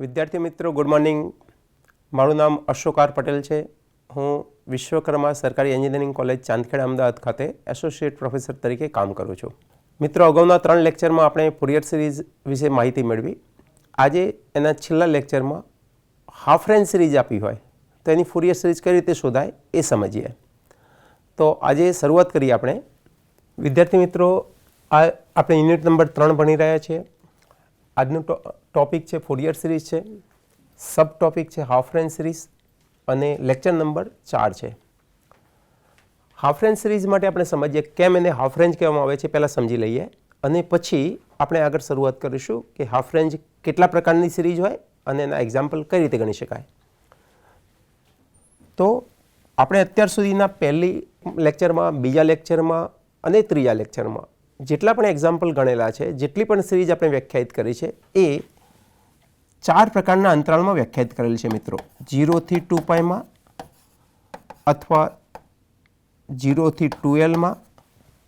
વિદ્યાર્થી મિત્રો good morning. મારું નામ અશોક આર પટેલ છે. હું વિશ્વકર્મા સરકારી એન્જિનિયરિંગ કોલેજ ચાંદખેડા અમદાવાદ ખાતે એસોસિએટ પ્રોફેસર તરીકે કામ કરું છું. મિત્રો, અગાઉના 3 લેક્ચરમાં આપણે ફોરિયર સિરીઝ વિશે માહિતી મેળવી. આજે એના છેલ્લા લેક્ચરમાં હાફ રેન્જ સિરીઝ આપી હોય તો એની ફોરિયર સિરીઝ કઈ રીતે શોધાય એ સમજીએ. તો આજે શરૂઆત કરીએ આપણે. વિદ્યાર્થી મિત્રો, આપણે યુનિટ નંબર 3 ભણી રહ્યા છીએ. આજનું ટોપિક છે ફોરિયર સિરીઝ છે, સબ ટોપિક છે હાફ રેન્જ સિરીઝ અને લેક્ચર નંબર 4 છે. હાફ રેન્જ સિરીઝ માટે આપણે સમજીએ કેમ એને હાફ રેન્જ કહેવામાં આવે છે, પહેલાં સમજી લઈએ અને પછી આપણે આગળ શરૂઆત કરીશું કે હાફ રેન્જ કેટલા પ્રકારની સિરીઝ હોય અને એના એક્ઝામ્પલ કઈ રીતે ગણી શકાય. તો આપણે અત્યાર સુધીના પહેલી લેક્ચરમાં, બીજા લેક્ચરમાં અને ત્રીજા લેક્ચરમાં જેટલા પણ એક્ઝામ્પલ ગણેલા છે, જેટલી પણ સિરીઝ આપણે વ્યાખ્યાયિત કરી છે એ 4 પ્રકારના અંતરાલમાં વ્યાખ્યાયિત કરેલ છે મિત્રો. 0 થી 2π માં, અથવા 0 થી 2l માં,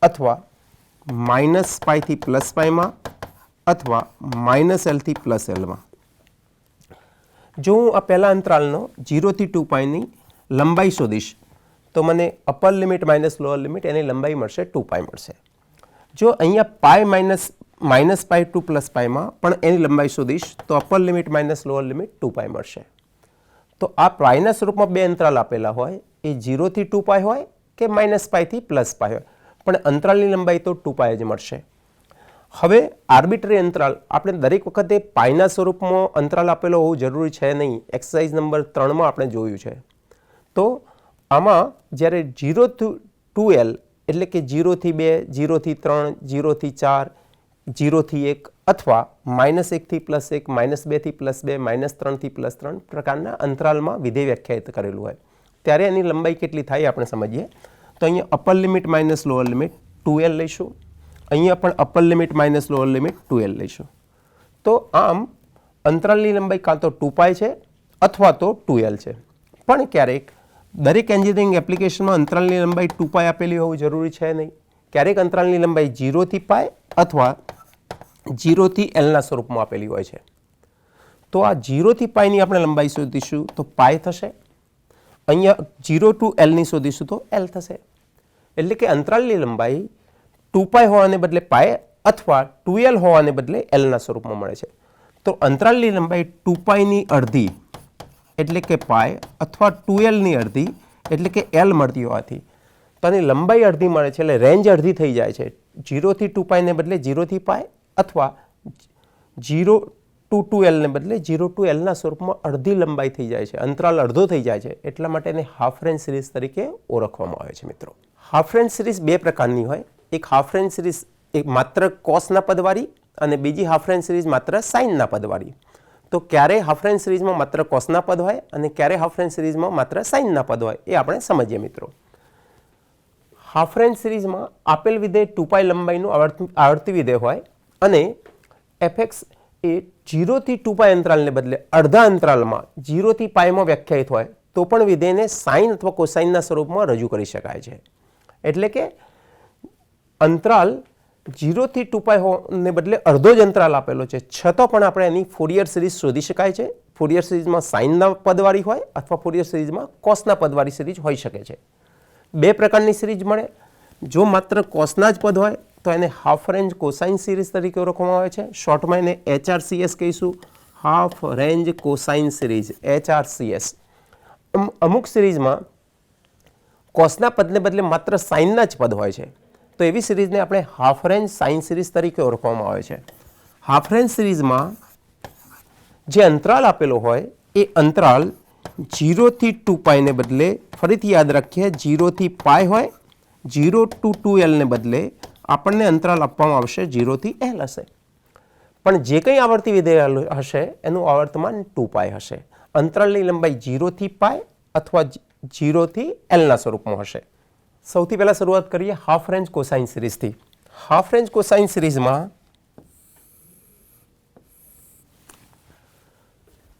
અથવા -π થી +π માં, અથવા -l થી +l માં. જો હું આ પહેલા અંતરાલનો 0 થી 2π ની લંબાઈ શોધીશ તો મને upper limit minus lower limit એની લંબાઈ મળશે 2π મળશે. જો અહીંયા -π to +π માં પણ એની લંબાઈ શોધીશ તો upper limit minus lower limit 2π મળશે. તો આ પાઈના સ્વરૂપમાં 2 અંતરાલ આપેલા હોય એ 0 થી 2π હોય કે -π થી +π હોય, પણ અંતરાલની લંબાઈ તો 2π જ મળશે. હવે આર્બિટ્રરી અંતરાલ આપણે દરેક વખતે પાઈના સ્વરૂપમાં અંતરાલ આપેલો હોવું જરૂરી છે નહીં. એક્સરસાઇઝ નંબર 3માં આપણે જોયું છે. તો આમાં જ્યારે 0 થી 2l એટલે કે 0 થી 2, 0 થી 3, 0 થી 4, 0 થી 1 અથવા -1 થી +1, -2 થી +2, -3 થી +3 પ્રકારના અંતરાલમાં વિધેય વ્યાખ્યાયિત કરેલું હોય ત્યારે એની લંબાઈ કેટલી થાય આપણે સમજીએ. તો અહીંયા upper limit minus lower limit 2l લઈશું. અહીંયા પણ upper limit minus lower limit 2l લઈશું. તો આમ અંતરાલની લંબાઈ કાં તો 2π છે અથવા તો 2l છે. પણ ક્યારેક દરેક એન્જિનિયરિંગ એપ્લિકેશનમાં અંતરાલની લંબાઈ 2π આપેલી હોવું જરૂરી છે નહીં. ક્યારેક અંતરાલની લંબાઈ 0 થી π અથવા 0 થી l ના સ્વરૂપમાં આપેલી હોય છે. તો આ 0 થી π ની આપણે લંબાઈ શોધીશું તો π થશે. અહીંયા 0 to l ની શોધીશું તો l થશે. એટલે કે અંતરાલની લંબાઈ 2π હોવાને બદલે π અથવા 2l હોવાને બદલે l ના સ્વરૂપમાં મળે છે. તો અંતરાલની લંબાઈ 2π ની અડધી એટલે કે π અથવા 2l ની અડધી એટલે કે l મળતી હોવાથી તો આની લંબાઈ અડધી મળે છે, એટલે રેન્જ અડધી થઈ જાય છે. 0 થી 2π ને બદલે 0 થી π અથવા 0 to 2l ને બદલે 0 to l ના સ્વરૂપમાં અડધી લંબાઈ થઈ જાય છે, અંતરાલ અડધો થઈ જાય છે. એટલા માટે એને હાફ રેન્જ સિરીઝ તરીકે ઓળખવામાં આવે છે મિત્રો. હાફ રેન્જ સિરીઝ 2 પ્રકારની હોય. એક હાફ રેન્જ સિરીઝ એક માત્ર કોસના પદવાળી અને બીજી હાફ રેન્જ સિરીઝ માત્ર સાઇનના પદવાળી. તો ક્યારે હાફ રેન્જ સિરીઝમાં માત્ર કોસના પદ હોય અને ક્યારે હાફ રેન્જ સિરીઝમાં માત્ર સાઇનના પદ હોય એ આપણે સમજીએ મિત્રો. હાફ રેન્જ સિરીઝમાં આપેલ વિધેય 2π લંબાઈનું આવર્તી વિધેય હોય અને fx એ 0 થી 2π અંતરાલને બદલે અડધા અંતરાલમાં 0 થી π માં વ્યાખ્યાયિત હોય તો પણ વિધેયને સાઇન અથવા કોસાઇનના સ્વરૂપમાં રજૂ કરી શકાય છે. એટલે કે અંતરાલ 0 થી 2π ને બદલે અડધો જ અંતરાલ આપેલો છે, છતાં પણ આપણે એની ફોરિયર સિરીઝ શોધી શકાય છે. ફોરિયર સિરીઝમાં સાઇનના પદવાળી હોય અથવા ફોરિયર સિરીઝમાં કોસના પદવાળી સિરીઝ હોઈ શકે છે. 2 પ્રકારની સિરીઝ મળે. જો માત્ર કોસના જ પદ હોય તો એને હાફ રેન્જ કોસાઇન સિરીઝ તરીકે ઓળખવામાં આવે છે. શોર્ટમાં એને HRCS કહીશું, half range cosine series, HRCS. અમુક સિરીઝમાં કોસના પદને બદલે માત્ર સાઇનના જ પદ હોય છે, તો એવી સિરીઝને આપણે હાફ રેન્જ સાઇન સિરીઝ તરીકે ઓળખવામાં આવે છે. હાફ રેન્જ સિરીઝમાં જે અંતરાલ આપેલો હોય એ અંતરાલ 0 થી 2π ને બદલે ફરીથી યાદ રાખીએ 0 થી π હોય, 0 to 2l ને બદલે આપણને અંતરાલ આપવામાં આવશે 0 થી l હશે. પણ જે કંઈ આવર્તી વિધેય હશે એનું આવર્તમાન 2π હશે. અંતરાલની લંબાઈ 0 થી π અથવા 0 થી l ના સ્વરૂપમાં હશે. સૌથી પહેલાં શરૂઆત કરીએ હાફ રેન્જ કોસાઇન સિરીઝથી. હાફ રેન્જ કોસાઇન સિરીઝમાં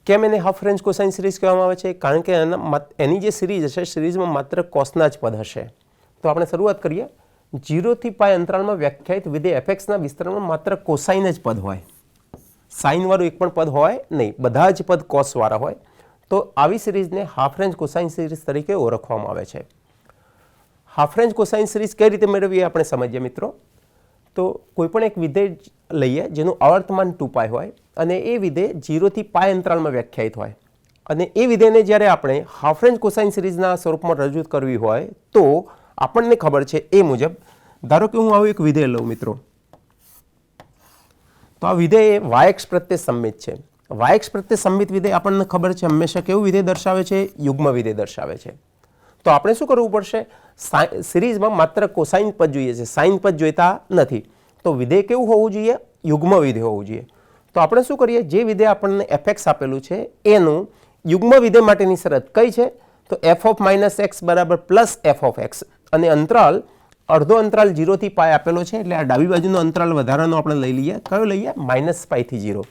કેમ એને હાફ રેન્જ કોસાઇન સિરીઝ કહેવામાં આવે છે? કારણ કે એની જે સિરીઝ હશે સિરીઝમાં માત્ર કોસના જ પદ હશે. તો આપણે શરૂઆત કરીએ. 0 થી π અંતરાલમાં વ્યાખ્યાયિત વિધેય fx ના વિસ્તરણમાં માત્ર કોસાઇન જ પદ હોય. સાઇનવાળું એક પણ પદ હોય નહીં, બધા જ પદ કોસવાળા હોય. તો આવી સિરીઝને હાફ રેન્જ કોસાઇન સિરીઝ તરીકે ઓળખવામાં આવે છે. હાફ રેન્જ કોસાઇન સિરીઝ કઈ રીતે મેળવીએ આપણે સમજીએ મિત્રો. તો કોઈપણ એક વિધેય લઈએ જેનું આવર્તમાન 2π હોય અને એ વિધેય 0 થી π અંતરાલમાં વ્યાખ્યાયિત હોય અને એ વિધેયને જ્યારે આપણે હાફ રેન્જ કોસાઇન સિરીઝના સ્વરૂપમાં રજૂ કરવી હોય તો આપણને ખબર છે એ મુજબ, ધારો કે હું આવું એક વિધેય લઉં મિત્રો, તો આ વિધેય yx પ્રત્યે સંમિત છે. yx પ્રત્યે સંમિત વિધેય આપણને ખબર છે હંમેશા કેવું વિધેય દર્શાવે છે? યુગ્મ વિધેય દર્શાવે છે. તો આપણે શું કરવું પડશે? સિરીઝમાં માત્ર કોસાઇન પદ જોઈએ છે, સાઇન પદ જોઈતા નથી. તો વિધેય કેવું હોવું જોઈએ? યુગ્મ વિધેય હોવું જોઈએ. તો આપણે શું કરીએ? જે વિધેય આપણને fx આપેલું છે એનું યુગ્મ વિધેય માટેની શરત કઈ છે? તો f ઓફ -x બરાબર પ્લસ f ઓફ x અને અંતરાલ અડધો અંતરાલ 0 થી π આપેલો છે, એટલે આ ડાબી બાજુનો અંતરાલ વધારાનો આપણે લઈ લઈએ. કયો લઈએ? -π થી 0.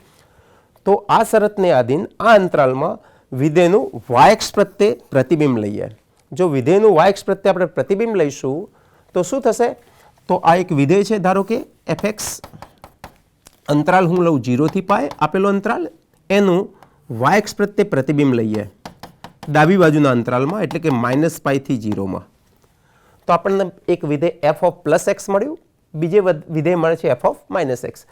તો આ શરતને આધીન આ અંતરાલમાં વિધેયનું yx પ્રત્યે પ્રતિબિંબ લઈએ. જો વિધેયનું yx પ્રત્યે આપણે પ્રતિબિંબ લઈશું તો શું થશે? તો આ એક વિધેય છે, ધારો કે fx, અંતરાલ હું લઉં 0 થી π આપેલો અંતરાલ, એનું yx પ્રત્યે પ્રતિબિંબ લઈએ ડાબી બાજુના અંતરાલમાં, એટલે કે -π થી 0માં. તો આપણને એક વિધેય f ઓફ +x મળ્યું, બીજે વિધેય મળે છે f ઓફ -x.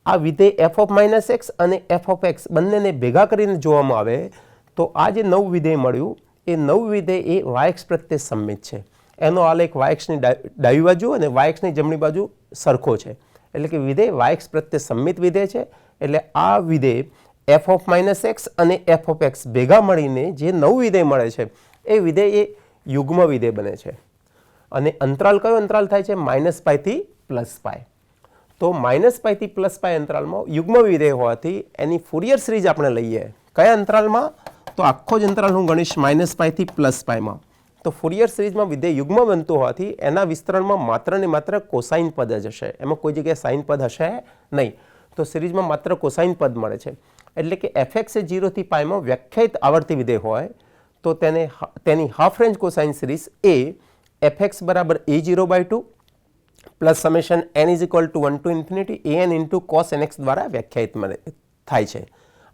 આ વિધેય f ઓફ -x અને f ઓફ x બંનેને ભેગા કરીને જોવામાં આવે તો આ જે નવું વિધેય મળ્યું એ નવું વિધેય એ yx પ્રત્યે સંમિત છે. એનો આલેખ yxની ડાબી બાજુ અને yxની જમણી બાજુ સરખો છે, એટલે કે વિધેય yx પ્રત્યે સંમિત વિધેય છે. એટલે આ વિધેય f ઓફ -x અને f ઓફ x ભેગા મળીને જે નવું વિધેય મળે છે એ વિધેય એ યુગ્મ વિધેય બને છે. અને અંતરાલ કયો અંતરાલ થાય છે? -π થી +π. તો -π થી +π અંતરાલમાં યુગ્મ વિધેય હોવાથી એની ફુરિયર સિરીઝ આપણે લઈએ. કયા અંતરાલમાં? તો આખો જ અંતરાલ હું ગણીશ -π થી +πમાં. તો ફુરિયર સિરીઝમાં વિધેય યુગ્મ બનતું હોવાથી એના વિસ્તરણમાં માત્ર ને માત્ર કોસાઇન પદ જ હશે, એમાં કોઈ જગ્યાએ સાઇન પદ હશે નહીં. તો સિરીઝમાં માત્ર કોસાઇન પદ મળે છે. એટલે કે fx એ 0 થી π માં વ્યાખ્યાયિત આવર્તી વિધેય હોય તો તેની હાફ રેન્જ કોસાઇન સિરીઝ એ fx બરાબર a0/2 plus summation n is equal to 1 to infinity an into cos nx દ્વારા વ્યાખ્યાયિત થાય છે.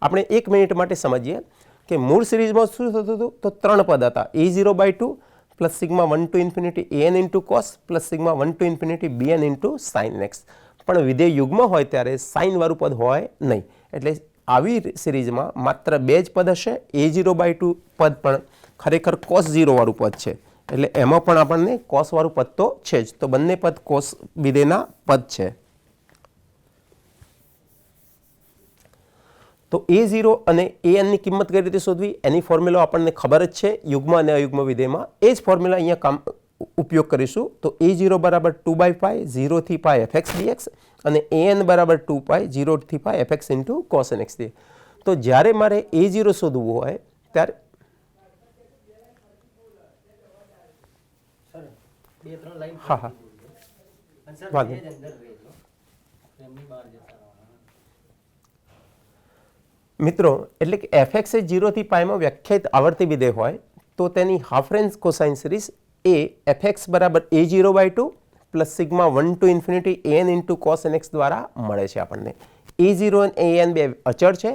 આપણે 1 મિનિટ માટે સમજીએ કે મૂળ સિરીઝમાં શું થતું હતું? તો 3 પદ હતા, a0/2 plus sigma 1 to infinity an into cos plus sigma 1 to infinity bn into sin x. પણ વિધેય યુગ્મ હોય ત્યારે સાઇન વાળું પદ હોય નહીં, એટલે આવી સિરીઝમાં માત્ર 2 જ પદ હશે. a0/2 પદ પણ ખરેખર cos 0 વાળું પદ છે, એટલે એમાં પણ આપણને cos વાળું પદ તો છે જ. તો બંને પદ cos વિધેયના પદ છે. તો a0 અને an ની કિંમત કઈ રીતે શોધવી એની ફોર્મ્યુલા આપણને ખબર જ છે યુગ્મ અને અયુગ્મ વિધેયમાં. એ જ ફોર્મ્યુલા અહીંયા ઉપયોગ કરીશું. તો a0 બરાબર 2/π 0 થી π fx dx અને an બરાબર 2π 0 થી π fx into cos nx dx. તો જ્યારે મારે a0 શોધવું હોય ત્યારે મિત્રો, એટલે કે fx એ 0 થી π માં વ્યાખ્યાયિત આવર્તી વિધેય હોય તો તેની હાફ રેન્જ કોસાઇન સિરીઝ એ fx બરાબર a0/2 plus sigma 1 to infinity an into cos nx દ્વારા મળે છે આપણને. a0 અને an બે અચળ છે.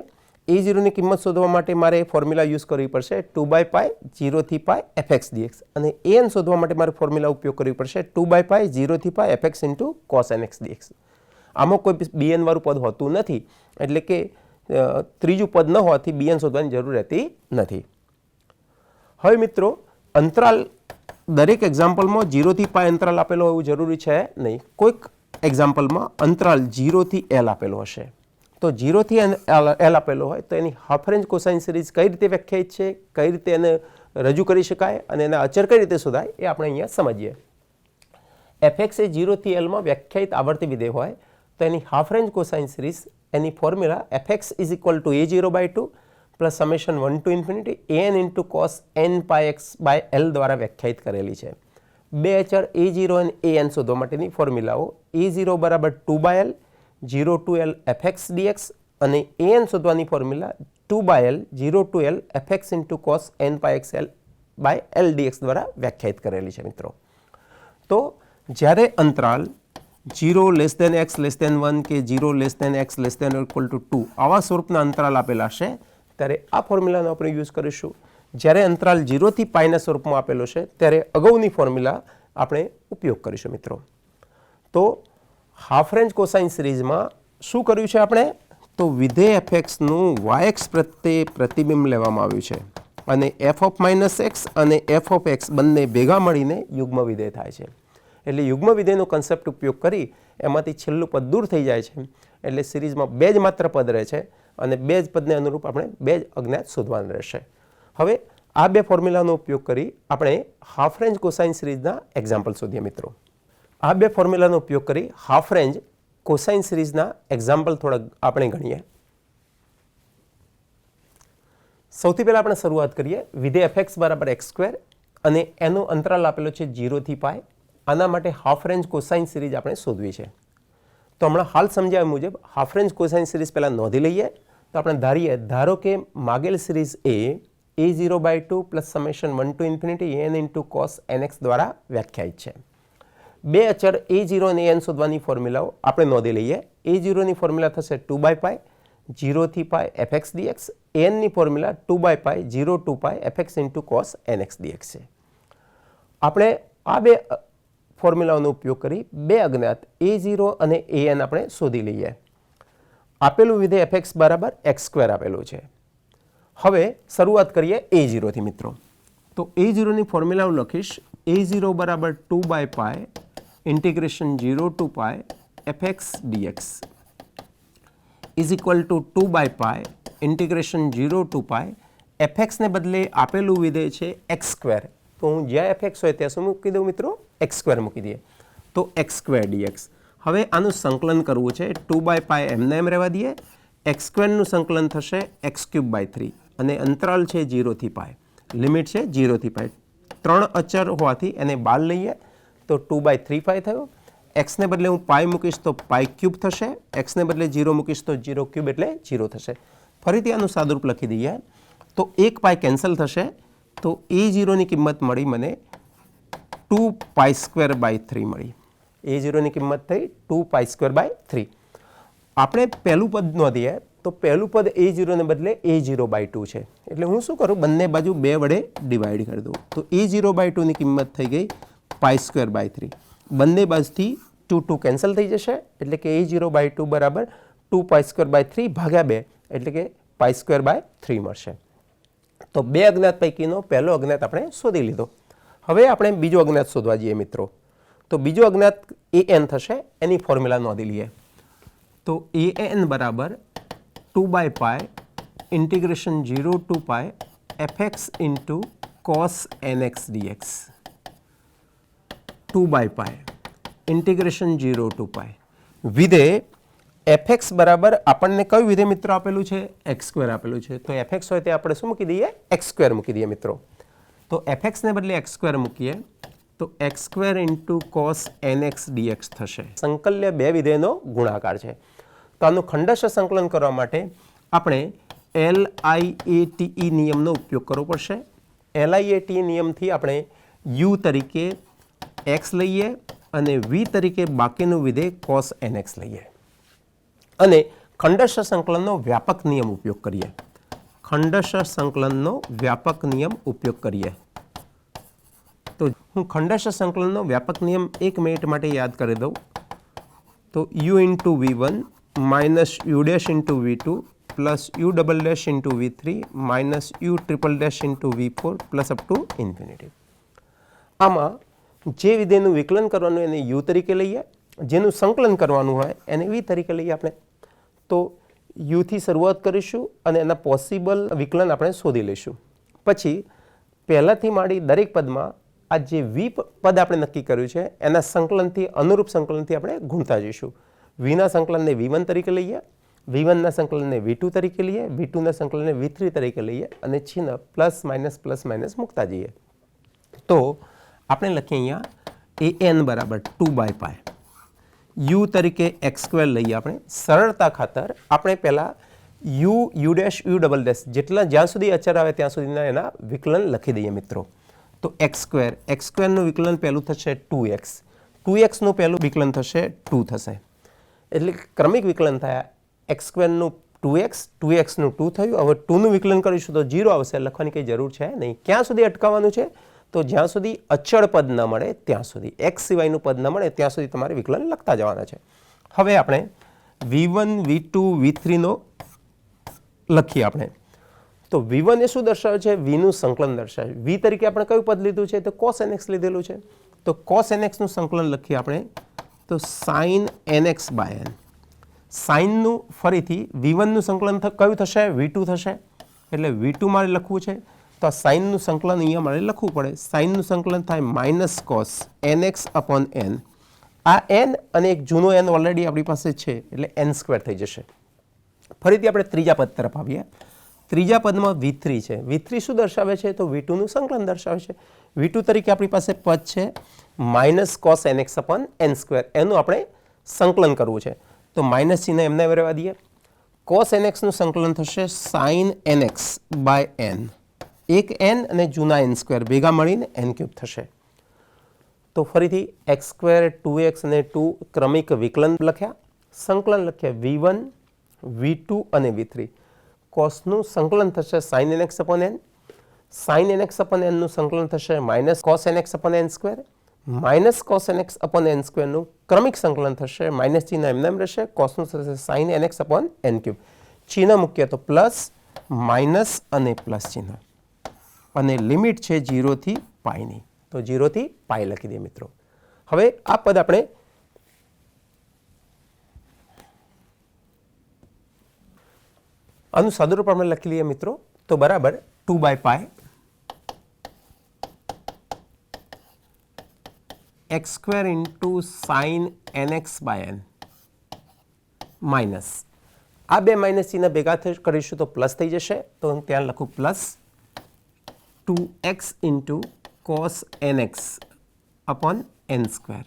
a0 ની કિંમત શોધવા માટે મારે ફોર્મ્યુલા યુઝ કરવી પડશે 2/π 0 થી π fx dx અને an શોધવા માટે મારે ફોર્મ્યુલા ઉપયોગ કરવી પડશે 2/π 0 થી π fx into cos nx dx. આમાં કોઈ bn વાળું પદ હોતું નથી, એટલે કે ત્રીજું પદ ન હોવાથી bn શોધવાની જરૂર રહેતી નથી. હવે મિત્રો, અંતરાલ દરેક એક્ઝામ્પલમાં 0 થી π અંતરાલ આપેલો એવું જરૂરી છે નહીં. કોઈક એક્ઝામ્પલમાં અંતરાલ 0 થી l આપેલો હશે. તો 0 થી l આપેલો હોય તો એની હાફ રેન્જ કોસાઇન સિરીઝ કઈ રીતે વ્યાખ્યાયિત છે, કઈ રીતે એને રજૂ કરી શકાય અને એના અચર કઈ રીતે શોધાય એ આપણે અહીંયા સમજીએ. fx એ 0 થી l માં વ્યાખ્યાયિત આવર્તી વિધેય હોય તો એની હાફ રેન્જ કોસાઇન સિરીઝ એની formula fx is equal to a0/2 plus summation 1 to infinity an into cos nπx/l દ્વારા વ્યાખ્યાયિત કરેલી છે. બે અચળ a0 અને an શોધવા માટેની ફોર્મ્યુલાઓ a0 બરાબર 2/l 0 to l fx dx અને an શોધવાની formula 2/l 0 to l fx into cos nπxl/l dx દ્વારા વ્યાખ્યાયિત કરેલી છે મિત્રો. તો જ્યારે અંતરાલ 0<x<1 કે 0<x<2 આવા સ્વરૂપના અંતરાલ આપેલા છે ત્યારે આ ફોર્મ્યુલાનો આપણે યુઝ કરીશું. જ્યારે અંતરાલ 0 થી પાઈના સ્વરૂપમાં આપેલો છે ત્યારે અગાઉની ફોર્મ્યુલા આપણે ઉપયોગ કરીશું મિત્રો. તો હાફ રેન્જ કોસાઇન સિરીઝમાં શું કર્યું છે આપણે? તો વિધેય fxનું yx પ્રત્યે પ્રતિબિંબ લેવામાં આવ્યું છે અને f ઓફ -x અને f ઓફ x બંને ભેગા મળીને યુગ્મ વિધેય થાય છે. એટલે યુગ્મ વિધેયનો કન્સેપ્ટ ઉપયોગ કરી એમાંથી છેલ્લું પદ દૂર થઈ જાય છે. એટલે સિરીઝમાં બે જ માત્ર પદ રહે છે અને બે જ પદને અનુરૂપ આપણે બે જ અજ્ઞાત શોધવાના રહેશે. હવે આ બે ફોર્મ્યુલાનો ઉપયોગ કરી આપણે હાફ રેન્જ કોસાઇન સિરીઝના એક્ઝામ્પલ શોધીએ મિત્રો. આ બે ફોર્મ્યુલાનો ઉપયોગ કરી હાફ રેન્જ કોસાઇન સિરીઝના એક્ઝામ્પલ થોડા આપણે ગણીએ. સૌથી પહેલા આપણે શરૂઆત કરીએ વિધેય fx બરાબર x² અને એનો અંતરાલ આપેલો છે 0 થી પાઈ. આના માટે હાફ રેન્જ કોસાઇન સિરીઝ આપણે શોધવી છે. તો હમણાં હાલ સમજાવ્યા મુજબ હાફ રેન્જ કોસાઇન સિરીઝ પહેલા નોંધી લઈએ. તો આપણે ધારો કે માગેલ series a0/2 plus summation 1 to infinity an into cos nx દ્વારા વ્યાખ્યાયિત છે. બે અચળ a0 અને an શોધવાની ફોર્મ્યુલાઓ આપણે નોંધી લઈએ. a0 ની ફોર્મ્યુલા થશે 2/π 0 થી પાઈ fx dx. an ની formula 2/π 0 to pi fx into cos nx dx છે. આપણે આ બે ફોર્મ્યુલાઓનો ઉપયોગ કરી બે અજ્ઞાત a0 અને an આપણે શોધી લઈએ. આપેલું વિધેય fx બરાબર x² આપેલું છે. હવે શરૂઆત કરીએ a0 થી મિત્રો. તો a0 ની ફોર્મ્યુલા હું લખીશ a0 બરાબર 2/π integration 0 to pi fx dx is equal to 2/π integration 0 to pi fx ને બદલે આપેલું વિધેય છે x². તો હું જ્યાં fx હોય ત્યાં શું મૂકી દઉં મિત્રો? x² મૂકી દઈએ. તો x² dx. હવે આનું સંકલન કરવું છે 2/π એમને એમ રહેવા દઈએ. x² નું સંકલન થશે x³/3 અને અંતરાલ છે 0 થી પાઈ. લિમિટ છે 0 થી પાઈ. ત્રણ અચર હોવાથી એને બહાર લઈએ તો 2/3π થયો. x ને બદલે હું પાઈ મૂકીશ તો π³ થશે. x ને બદલે 0 મૂકીશ તો 0³ એટલે 0 થશે. ફરીથી આનું સાદુરૂપ લખી દઈએ તો 1π કેન્સલ થશે. તો a0 ની કિંમત મળી મને 2π²/3 મળી. a0 ની કિંમત થઈ 2π²/3. આપણે પહેલું પદ નોંધીએ તો પહેલું પદ a0 ને બદલે a0/2 છે. એટલે હું શું કરું? બંને બાજુ 2 વડે ડિવાઈડ કરી દઉં. તો a0/2 ની કિંમત થઈ ગઈ π²/3. બંને બાજુથી 2 કેન્સલ થઈ જશે. એટલે કે a0/2 બરાબર 2π²/3 ભાગ્યા 2 એટલે કે π²/3 મળશે. તો બે અજ્ઞાત પૈકીનો પહેલો અજ્ઞાત આપણે શોધી લીધો. હવે આપણે બીજો અજ્ઞાત શોધવા જઈએ મિત્રો. તો બીજો અજ્ઞાત an થશે. એની ફોર્મ્યુલા નોંધી લઈએ. તો an બરાબર 2/π integration 0 to pi fx into cos nx dx 2/π integration 0 to pi. વિધેય fx બરાબર આપણને કયું વિધેય મિત્રો આપેલું છે? x² આપેલું છે. તો fx હોય તે આપણે શું મૂકી દઈએ? x² મૂકી દઈએ મિત્રો. તો fx ને બદલે x² મૂકીએ તો x² into cos nx dx થશે. સંકલ્ય બે વિધેયનો ગુણાકાર છે. તો આનું ખંડશ સંકલન કરવા માટે આપણે LIATE નિયમનો ઉપયોગ કરવો પડશે. LIATE નિયમથી આપણે u તરીકે x લઈએ અને v તરીકે બાકીનું વિધેય cos nx લઈએ અને ખંડશ સંકલનનો વ્યાપક નિયમ ઉપયોગ કરીએ. ખંડશ સંકલનનો વ્યાપક નિયમ ઉપયોગ કરીએ. તો હું ખંડશ સંકલનનો વ્યાપક નિયમ 1 મિનિટ માટે યાદ કરી દઉં. તો u into v1 minus u dash into v2 plus u double dash into v3 minus u triple dash into v4 plus up to infinity. આમાં જે વિધેયનું વિકલન કરવાનું એને u તરીકે લઈએ, જેનું સંકલન કરવાનું હોય એને v તરીકે લઈએ આપણે. તો u થી શરૂઆત કરીશું અને એના પોસિબલ વિકલન આપણે શોધી લઈશું. પછી પહેલાથી માંડી દરેક પદમાં આ જે v પદ આપણે નક્કી કર્યું છે એના સંકલનથી અનુરૂપ સંકલનથી આપણે ગુણતા જઈશું. v ના સંકલનને v1 તરીકે લઈએ, v1 ના સંકલનને v2 તરીકે લઈએ, v2 ના સંકલનને v3 તરીકે લઈએ અને ચિહ્ન પ્લસ માઇનસ મૂકતા જઈએ. તો આપણે લખીએ અહીંયા an બરાબર 2/π u તરીકે x² લઈએ. આપણે સરળતા ખાતર આપણે પહેલા u dash u double dash જેટલા જ્યાં સુધી અચર આવે ત્યાં સુધીના એના વિકલન લખી દઈએ મિત્રો. તો x² નું વિકલન પહેલું થશે 2x. 2x નું પહેલું વિકલન થશે 2 થશે, એટલે ક્રમિક વિકલન થયા x સ્ક્વેરનું 2x, 2xનું 2 થયું. હવે 2નું વિકલન કરીશું તો 0 આવશે, લખવાની કંઈ જરૂર છે નહીં. ક્યાં સુધી અટકાવવાનું છે? તો જ્યાં સુધી અચળ પદ ન મળે ત્યાં સુધી, x સિવાયનું પદ ન મળે ત્યાં સુધી તમારે વિકલન લખતા જવાના છે. હવે આપણે v1, v2, v3નો લખીએ આપણે. તો v1 એ શું દર્શાવે છે? vનું સંકલન દર્શાવે. v તરીકે આપણે કયું પદ લીધું છે? તો cos nx લીધેલું છે. તો cos nxનું સંકલન લખીએ આપણે, તો sin nx બાય n. સાઇનનું ફરીથી v1નું સંકલન કયું થશે? v2 થશે, એટલે v2 મારે લખવું છે. તો આ સાઇનનું સંકલન અહીંયા મારે લખવું પડે. સાઇનનું સંકલન થાય minus cos nx upon n. આ n અને એક જૂનો n ઓલરેડી આપણી પાસે છે, એટલે n સ્ક્વેર થઈ જશે. ફરીથી આપણે ત્રીજા પદ તરફ આવીએ. ત્રીજા પદમાં v3 છે. v3 શું દર્શાવે છે? તો v2નું સંકલન દર્શાવે છે. v2 તરીકે આપણી પાસે પદ છે minus cos nx upon n square. એનું આપણે સંકલન કરવું છે. તો માઇનસ ચિહ્ન એમને રહેવા દઈએ. કોસ nxનું સંકલન થશે સાઇન nx બાય n. એક n અને જૂના n સ્ક્વેર ભેગા મળીને n ક્યુબ થશે. તો ફરીથી x સ્ક્વેર, 2x અને 2 ક્રમિક વિકલન લખ્યા. સંકલન લખ્યા v1, v2 અને v3. કોસનું સંકલન થશે sine nx upon n. Sine nx upon n નું સંકલન થશે minus cos nx upon n square. Minus cos nx upon n સ્ક્વેરનું ક્રમિક સંકલન થશે, માઇનસ ચિહ્ન એમને એમ રહેશે, કોસનું થશે sine nx upon n cube. ચિહ્ન મૂકીએ તો પ્લસ, માઇનસ અને પ્લસ ચિહ્ન, અને લિમિટ છે 0 થી પાઈની. તો 0 થી પાઈ લખી દઈએ મિત્રો. હવે આ પદ આપણે આનું સાદુરૂપ આપણે લખી લઈએ મિત્રો. તો બરાબર 2 by pi x square into sine nx by n minus, આ બે માઇનસ ચિહ્ન ભેગા કરીશું તો પ્લસ થઈ જશે. તો હું ત્યાં લખું plus 2x into cos nx upon n square.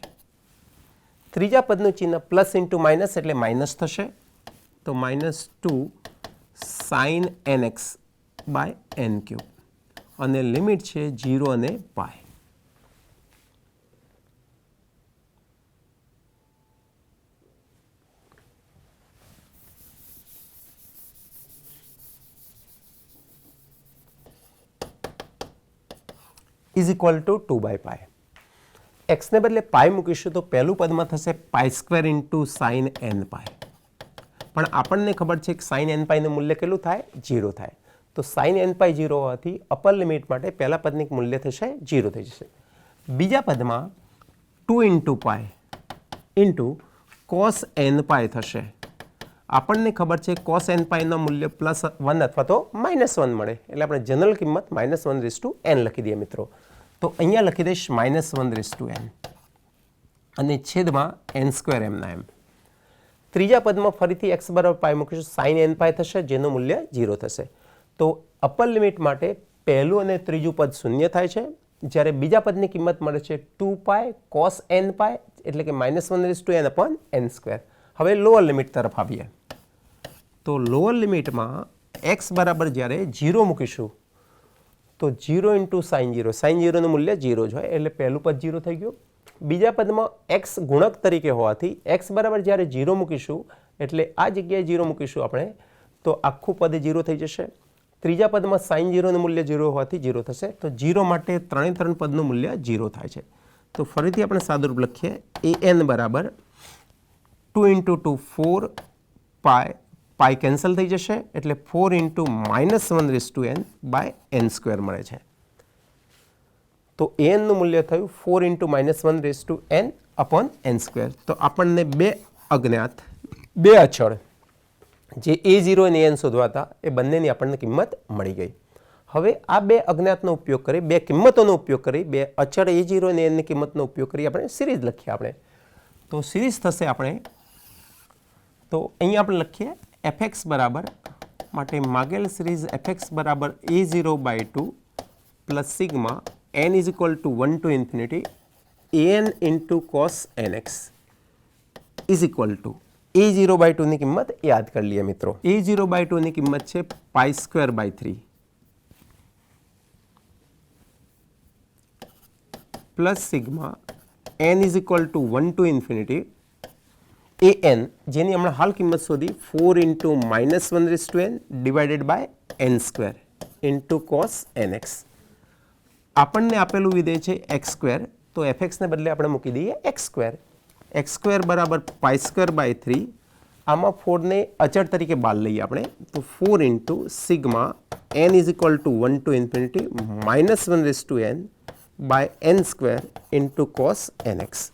ત્રીજા પદનું ચિહ્ન પ્લસ ઇન્ટુ માઇનસ એટલે માઇનસ થશે. તો minus 2 sine nx by n cube, અને લિમિટ છે 0 અને pi. Is equal to 2 by pi. એક્સને બદલે પાઈ મૂકીશું તો પહેલું પદમાં થશે pi square into sine n pi. પણ આપણને ખબર છે કે સાઇન n પાઈનું મૂલ્ય કેટલું થાય? 0 થાય. તો સાઇન n પાઈ 0 હોવાથી અપર લિમિટ માટે પહેલા પદનું મૂલ્ય થશે 0 થઈ જશે. બીજા પદમાં 2 into pi into cos n પાઈ થશે. આપણને ખબર છે કોસ n પાઈનું મૂલ્ય +1 અથવા તો -1 મળે, એટલે આપણે જનરલ કિંમત -1/n લખી દઈએ મિત્રો. તો અહીંયા લખી દઈશ -1/n અને છેદમાં n સ્ક્વેર એમના એમ. ત્રીજા પદમાં ફરીથી x બરાબર પાઈ મૂકીશું, સાઇન n પાઈ થશે જેનું મૂલ્ય 0 થશે. તો અપર લિમિટ માટે પહેલું અને ત્રીજું પદ શૂન્ય થાય છે, જ્યારે બીજા પદની કિંમત મળે છે 2 પાઈ કોસ n પાઈ, એટલે કે -1/n અપોન n સ્ક્વેર. હવે લોઅર લિમિટ તરફ આવીએ. તો લોઅર લિમિટમાં x બરાબર જ્યારે 0 મૂકીશું તો 0 ઇન્ટુ સાઇન 0, સાઇન 0નું મૂલ્ય 0 જ હોય, એટલે પહેલું પદ 0 થઈ ગયું. બીજા પદમાં x ગુણક તરીકે હોવાથી x બરાબર જ્યારે 0 મૂકીશું, એટલે આ જગ્યાએ 0 મૂકીશું આપણે, તો આખું પદ 0 થઈ જશે. ત્રીજા પદમાં સાઇન 0નું મૂલ્ય 0 હોવાથી 0 થશે. તો 0 માટે ત્રણ પદનું મૂલ્ય 0 થાય છે. તો ફરીથી આપણે સાદુરૂપ લખીએ, an બરાબર 2 ઇન્ટુ 2 4 પાઈ, પાઈ કેન્સલ થઈ જશે, એટલે 4 into -1/n by n square મળે છે. તો anનું મૂલ્ય થયું 4 into -1/n upon n square. તો આપણને બે અજ્ઞાત, બે અચળ જે a0 અને an શોધવા હતા એ બંનેની આપણને કિંમત મળી ગઈ. હવે આ બે અજ્ઞાતનો ઉપયોગ કરી, બે કિંમતોનો ઉપયોગ કરી, બે અચળ a0 અને anની કિંમતનો ઉપયોગ કરી આપણે સિરીઝ લખીએ. આપણે તો સિરીઝ થશે આપણે, તો અહીંયા આપણે લખીએ fx બરાબર, માટે માગેલ સિરીઝ fx બરાબર a0/2 plus sigma n is equal to 1 to infinity an into cos nx is equal to a0/2 ની કિંમત યાદ કરી લઈએ મિત્રો. a0/2 ની કિંમત છે pi square by 3 plus sigma n is equal to 1 to infinity A n જેની હમણાં હાલ કિંમત શોધી 4 into -1/n divided by n square into cos nx. આપણને આપેલું વિધેય છે એક્સ સ્ક્વેર, તો fx ને બદલે આપણે મૂકી દઈએ એક્સ સ્ક્વેર બરાબર પાઈ સ્ક્વેર બાય 3. આમાં 4 ને અચળ તરીકે બહાર લઈએ આપણે, તો 4 into sigma n is equal to 1 to infinity -1/n by n square into cos nx.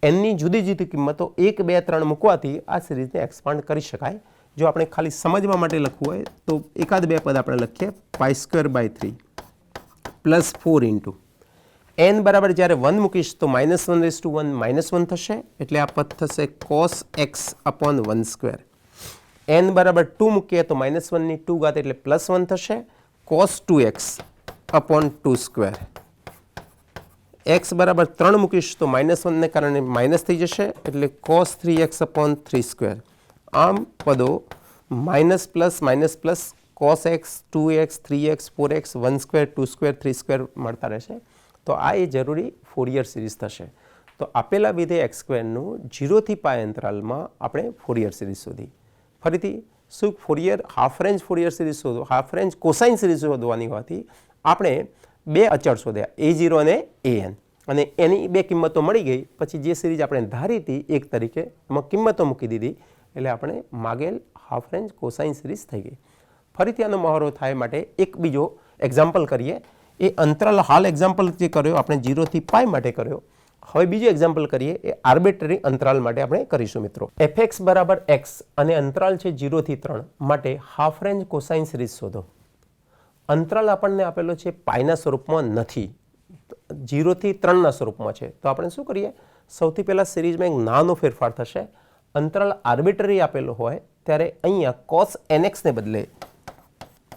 એનની જુદી જુદી કિંમતો 1, 2, 3 મૂકવાથી આ સિરીઝને એક્સપાન્ડ કરી શકાય. જો આપણે ખાલી સમજવા માટે લખવું હોય તો એકાદ બે પદ આપણે લખીએ, pi square by 3 plus 4 into n બરાબર જ્યારે 1 મૂકીશ તો -1/1 -1 થશે, એટલે આ પદ થશે cos x upon 1 square. n બરાબર 2 મૂકીએ તો -1 ની 2 ઘાત એટલે +1 થશે, cos 2x upon 2 square. x બરાબર 3 મૂકીશ તો -1 ને કારણે માઇનસ થઈ જશે, એટલે કોસ 3x અપોન 3 સ્ક્વેર. આમ પદો minus plus cos x 2x 3x 4x 1 square 2 square 3 square મળતા રહેશે. તો આ એ જરૂરી ફોરિયર સિરીઝ થશે. તો આપેલા વિધેય એક્સ સ્ક્વેરનું 0 થી પાય અંતરાલમાં આપણે ફોરિયર સિરીઝ શોધી. ફરીથી શું Fourier half range Fourier series શોધો, હાફ રેન્જ કોસાઇન સિરીઝ શોધવાની હોવાથી આપણે બે અચળ શોધ્યા, a0 અને an, અને એની બે કિંમતો મળી ગઈ. પછી જે સિરીઝ આપણે ધારી હતી એક તરીકે એમાં કિંમતો મૂકી દીધી, એટલે આપણે માગેલ હાફ રેન્જ કોસાઇન સિરીઝ થઈ ગઈ. ફરીથી આનો મહોરો થાય માટે એક બીજો એક્ઝામ્પલ કરીએ. એ અંતરાલ હાલ એક્ઝામ્પલ જે કર્યો આપણે 0 થી પાઈ માટે કર્યો. હવે બીજો એક્ઝામ્પલ કરીએ, એ આર્બિટ્રરી અંતરાલ માટે આપણે કરીશું મિત્રો. fx બરાબર x અને અંતરાલ છે 0 થી 3 માટે હાફ રેન્જ કોસાઇન સિરીઝ શોધો. અંતરાલ આપણને આપેલો છે પાઈના સ્વરૂપમાં નથી, 0 થી 3 ના સ્વરૂપમાં છે. તો આપણે શું કરીએ, સૌથી પહેલાં સિરીઝમાં એક નાનો ફેરફાર થશે. અંતરાલ આર્બિટ્રરી આપેલો હોય ત્યારે અહીંયા કોસ nx ને બદલે,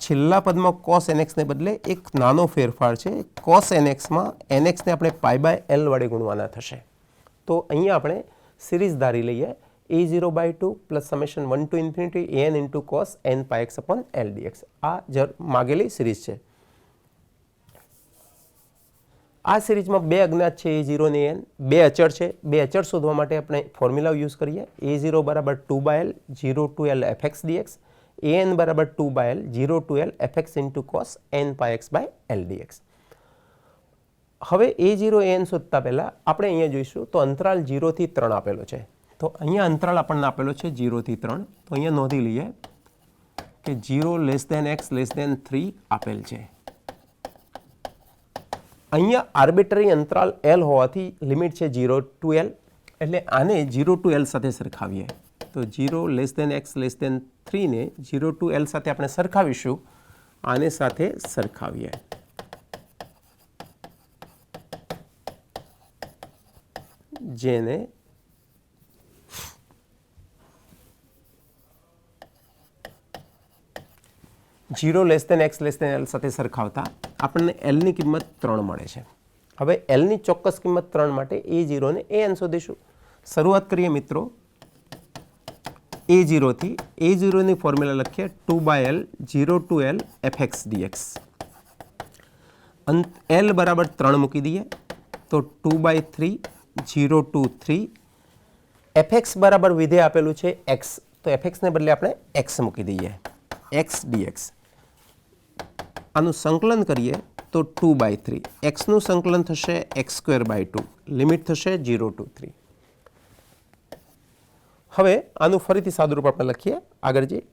છેલ્લા પદમાં કોસ nx ને બદલે એક નાનો ફેરફાર છે. કોસ nx માં nx ને આપણે પાઈ બાય l વડે ગુણવાના થશે. તો અહીંયા આપણે સિરીઝ ધારી લઈએ, a0/2 plus summation 1 to infinity an into cos n pi x upon l dx. આ માગેલી સિરીઝ છે. આ સિરીઝમાં બે અજ્ઞાત છે, a0 અને an, બે અચળ છે. બે અચળ શોધવા માટે આપણે ફોર્મ્યુલા યુઝ કરીએ, a0 બરાબર 2/l 0 to l fx dx, an બરાબર 2/l 0 to l fx into cos n pi x by l dx. હવે a0 an શોધતા પહેલાં આપણે અહીંયા જોઈશું તો અંતરાલ 0 થી 3 આપેલો છે. તો અહીંયા અંતરાલ આપણને આપેલો છે 0 થી 3. તો અહીંયા નોંધી લઈએ કે 0 less than x less than 3 આપેલ છે. અહીંયા આર્બિટ્રરી અંતરાલ l હોવાથી લિમિટ છે 0 to l, એટલે આને 0 to l સાથે સરખાવીએ. તો 0 less than x less than 3 ને 0 to l સાથે આપણે સરખાવીશું. આને સાથે સરખાવીએ. જેને zero less than x less than l સાથે સરખાવતા આપણને એલની કિંમત 3 મળે છે. હવે એલની ચોક્કસ કિંમત 3 માટે a0 ને an શોધીશું. શરૂઆત કરીએ મિત્રો a0 થી. a0 ની ફોર્મ્યુલા લખીએ 2/l 0 to l fx dx. l બરાબર 3 મૂકી દઈએ તો 2/3 0 to 3. fx બરાબર વિધેય આપેલું છે x, તો fx ને બદલે આપણે x મૂકી દઈએ, x dx. આનું સંકલન કરીએ તો 2/3. x નું સંકલન થશે x²/2, લિમિટ થશે 0 to 3. હવે આનું ફરીથી સાદુરૂપ આપણે લખીએ, આગળ જઈએ.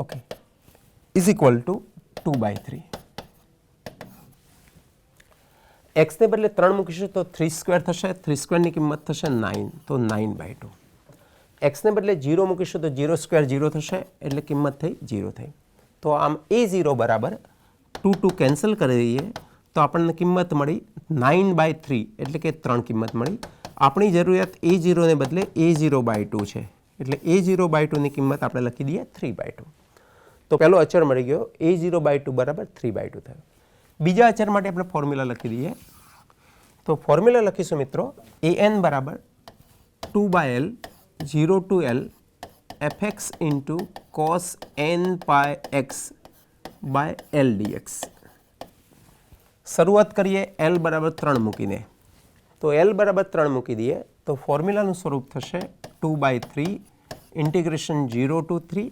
Okay, is equal to 2/3. x ને બદલે 3 મૂકીશું તો 3² થશે, 3² ની કિંમત થશે 9, તો 9/2. x ને બદલે 0 મૂકીશું તો 0² 0 થશે, એટલે કિંમત થઈ 0 થઈ. તો આમ a0 બરાબર 2 કેન્સલ કરી દઈએ તો આપણને કિંમત મળી 9/3, એટલે કે 3 કિંમત મળી. આપણી જરૂરિયાત a0 ને બદલે a0/2 છે, એટલે a0/2 ની કિંમત આપણે લખી દઈએ 3/2. તો પહેલો અચળ મળી ગયો, a0/2 બરાબર 3/2 થયો. બીજા અચળ માટે આપણે ફોર્મ્યુલા લખી દઈએ, તો ફોર્મ્યુલા લખીશું મિત્રો an બરાબર 2/l 0 to l fx into cos n pi x by l dx. શરૂઆત કરીએ l બરાબર 3 મૂકીને. તો l બરાબર 3 મૂકી દઈએ તો ફોર્મ્યુલાનું સ્વરૂપ થશે 2/3 ઇન્ટિગ્રેશન 0 to 3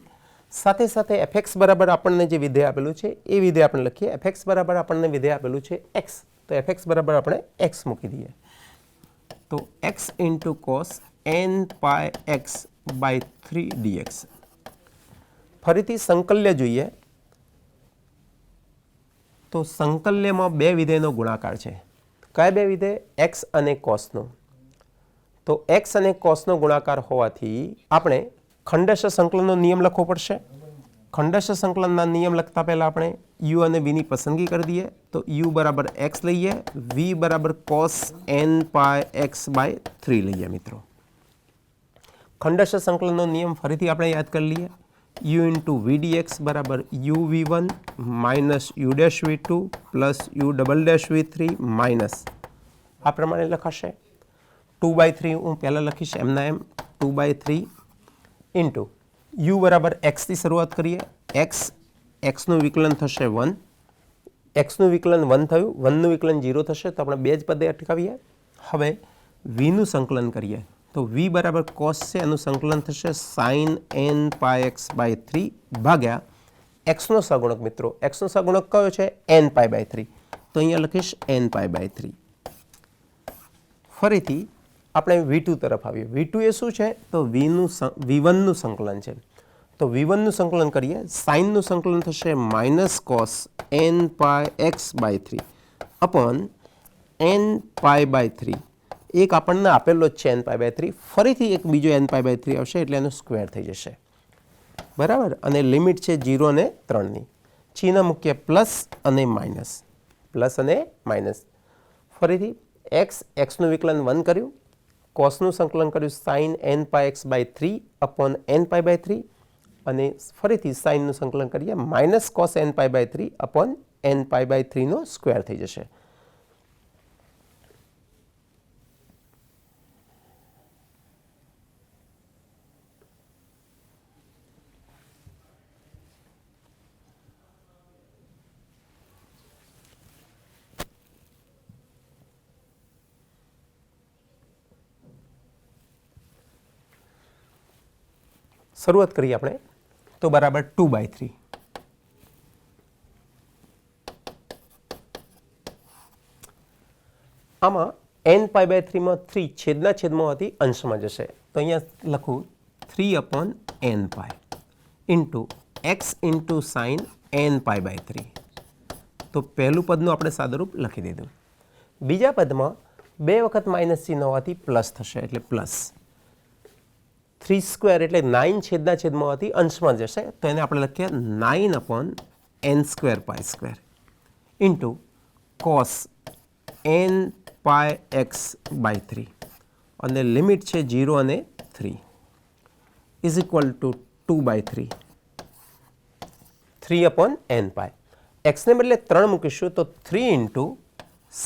સાથે સાથે fx બરાબર આપણને જે વિધેય આપેલું છે એ વિધેય આપણે લખીએ. fx બરાબર આપણને વિધેય આપેલું છે x, તો fx બરાબર આપણે x મૂકી દઈએ. તો x into cos n pi x by 3 dx. ફરીથી સંકલ્ય જોઈએ તો સંકલ્યમાં બે વિધેયનો ગુણાકાર છે. કયા બે વિધેય? x અને કોસનો. તો x અને કોસનો ગુણાકાર હોવાથી આપણે ખંડશ સંકલનનો નિયમ લખવો પડશે. ખંડશ સંકલનના નિયમ લખતા પહેલાં આપણે u અને v ની પસંદગી કરી દઈએ. તો u બરાબર x લઈએ, v બરાબર cos n pi x by 3 લઈએ મિત્રો. ખંડશ સંકલનનો નિયમ ફરીથી આપણે યાદ કરી લઈએ. u ઇન્ટુ v dx બરાબર u v1 minus u dash v2 plus u double dash v3 minus આ પ્રમાણે લખાશે. 2/3 હું પહેલાં લખીશ એમના એમ 2/3 ઇન્ટુ u બરાબર xથી શરૂઆત કરીએ. xનું વિકલન થશે 1, xનું વિકલન 1 થયું, 1નું વિકલન 0 થશે તો આપણે બે જ પદે અટકાવીએ. હવે vનું સંકલન કરીએ તો v બરાબર cos છે એનું સંકલન થશે sin n pi x by 3 ભાગ્યા xનો સહગુણક મિત્રો. xનો સહગુણક કયો છે? n pi by 3. તો અહીંયા લખીશ n પાય બાય 3. ફરીથી આપણે v2 તરફ આવીએ. v2 એ શું છે? તો v1નું સંકલન છે. તો v1નું સંકલન કરીએ. સાઇનનું સંકલન થશે minus cos n pi x by 3 upon n pi by 3. એક આપણને આપેલો જ છે n પાય બાય 3, ફરીથી એક બીજો n પાય બાય 3 આવશે એટલે એનો સ્ક્વેર થઈ જશે. બરાબર. અને લિમિટ છે 0 અને 3ની. ચિહ્ન મૂકીએ પ્લસ અને માઇનસ, પ્લસ અને માઇનસ. ફરીથી xનું વિકલન 1 કર્યું, કોસનું સંકલન કર્યું sine n pi x by 3 upon n pi by 3 અને ફરીથી સાઇનનું સંકલન કરીએ minus cos n pi by 3 upon n pi by 3નો સ્ક્વેર થઈ જશે. શરૂઆત કરીએ આપણે તો બરાબર 2/3. આમાં n પાય બાય 3માં 3 છેદના છેદમાં હોવાથી અંશમાં જશે. તો અહીંયા લખું 3 upon n pi into x into sine n pi by 3. તો પહેલું પદનું આપણે સાદુરૂપ લખી દીધું. બીજા પદમાં 2 વખત માઇનસ ચિહ્ન હોવાથી પ્લસ થશે એટલે પ્લસ 3 સ્ક્વેર એટલે 9 છેદના છેદમાં હોવાથી અંશમાં જશે. તો એને આપણે લખીએ 9 upon n square pi square into cos n pi x by 3 અને લિમિટ છે 0 અને 3 is equal to 2/3 3 upon n pi. xને બદલે 3 મૂકીશું તો 3 ઇન્ટુ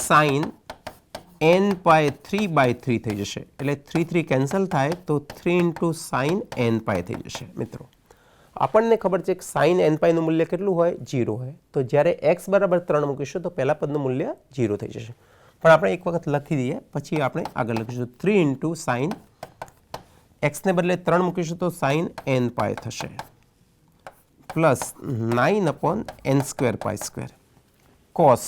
સાઇન n પાય 3/3 થઈ જશે એટલે 3 કેન્સલ થાય તો 3 ઇન્ટુ સાઇન n પાય થઈ જશે. મિત્રો આપણને ખબર છે કે સાઇન n પાયનું મૂલ્ય કેટલું હોય? 0 હોય. તો જ્યારે x બરાબર 3 મૂકીશું તો પહેલા પદનું મૂલ્ય 0 થઈ જશે. પણ આપણે એક વખત લખી દઈએ પછી આપણે આગળ લખીશું 3 ઇન્ટુ સાઇન, xને બદલે 3 મૂકીશું તો સાઇન n પાય થશે plus 9 upon n square pi square cos,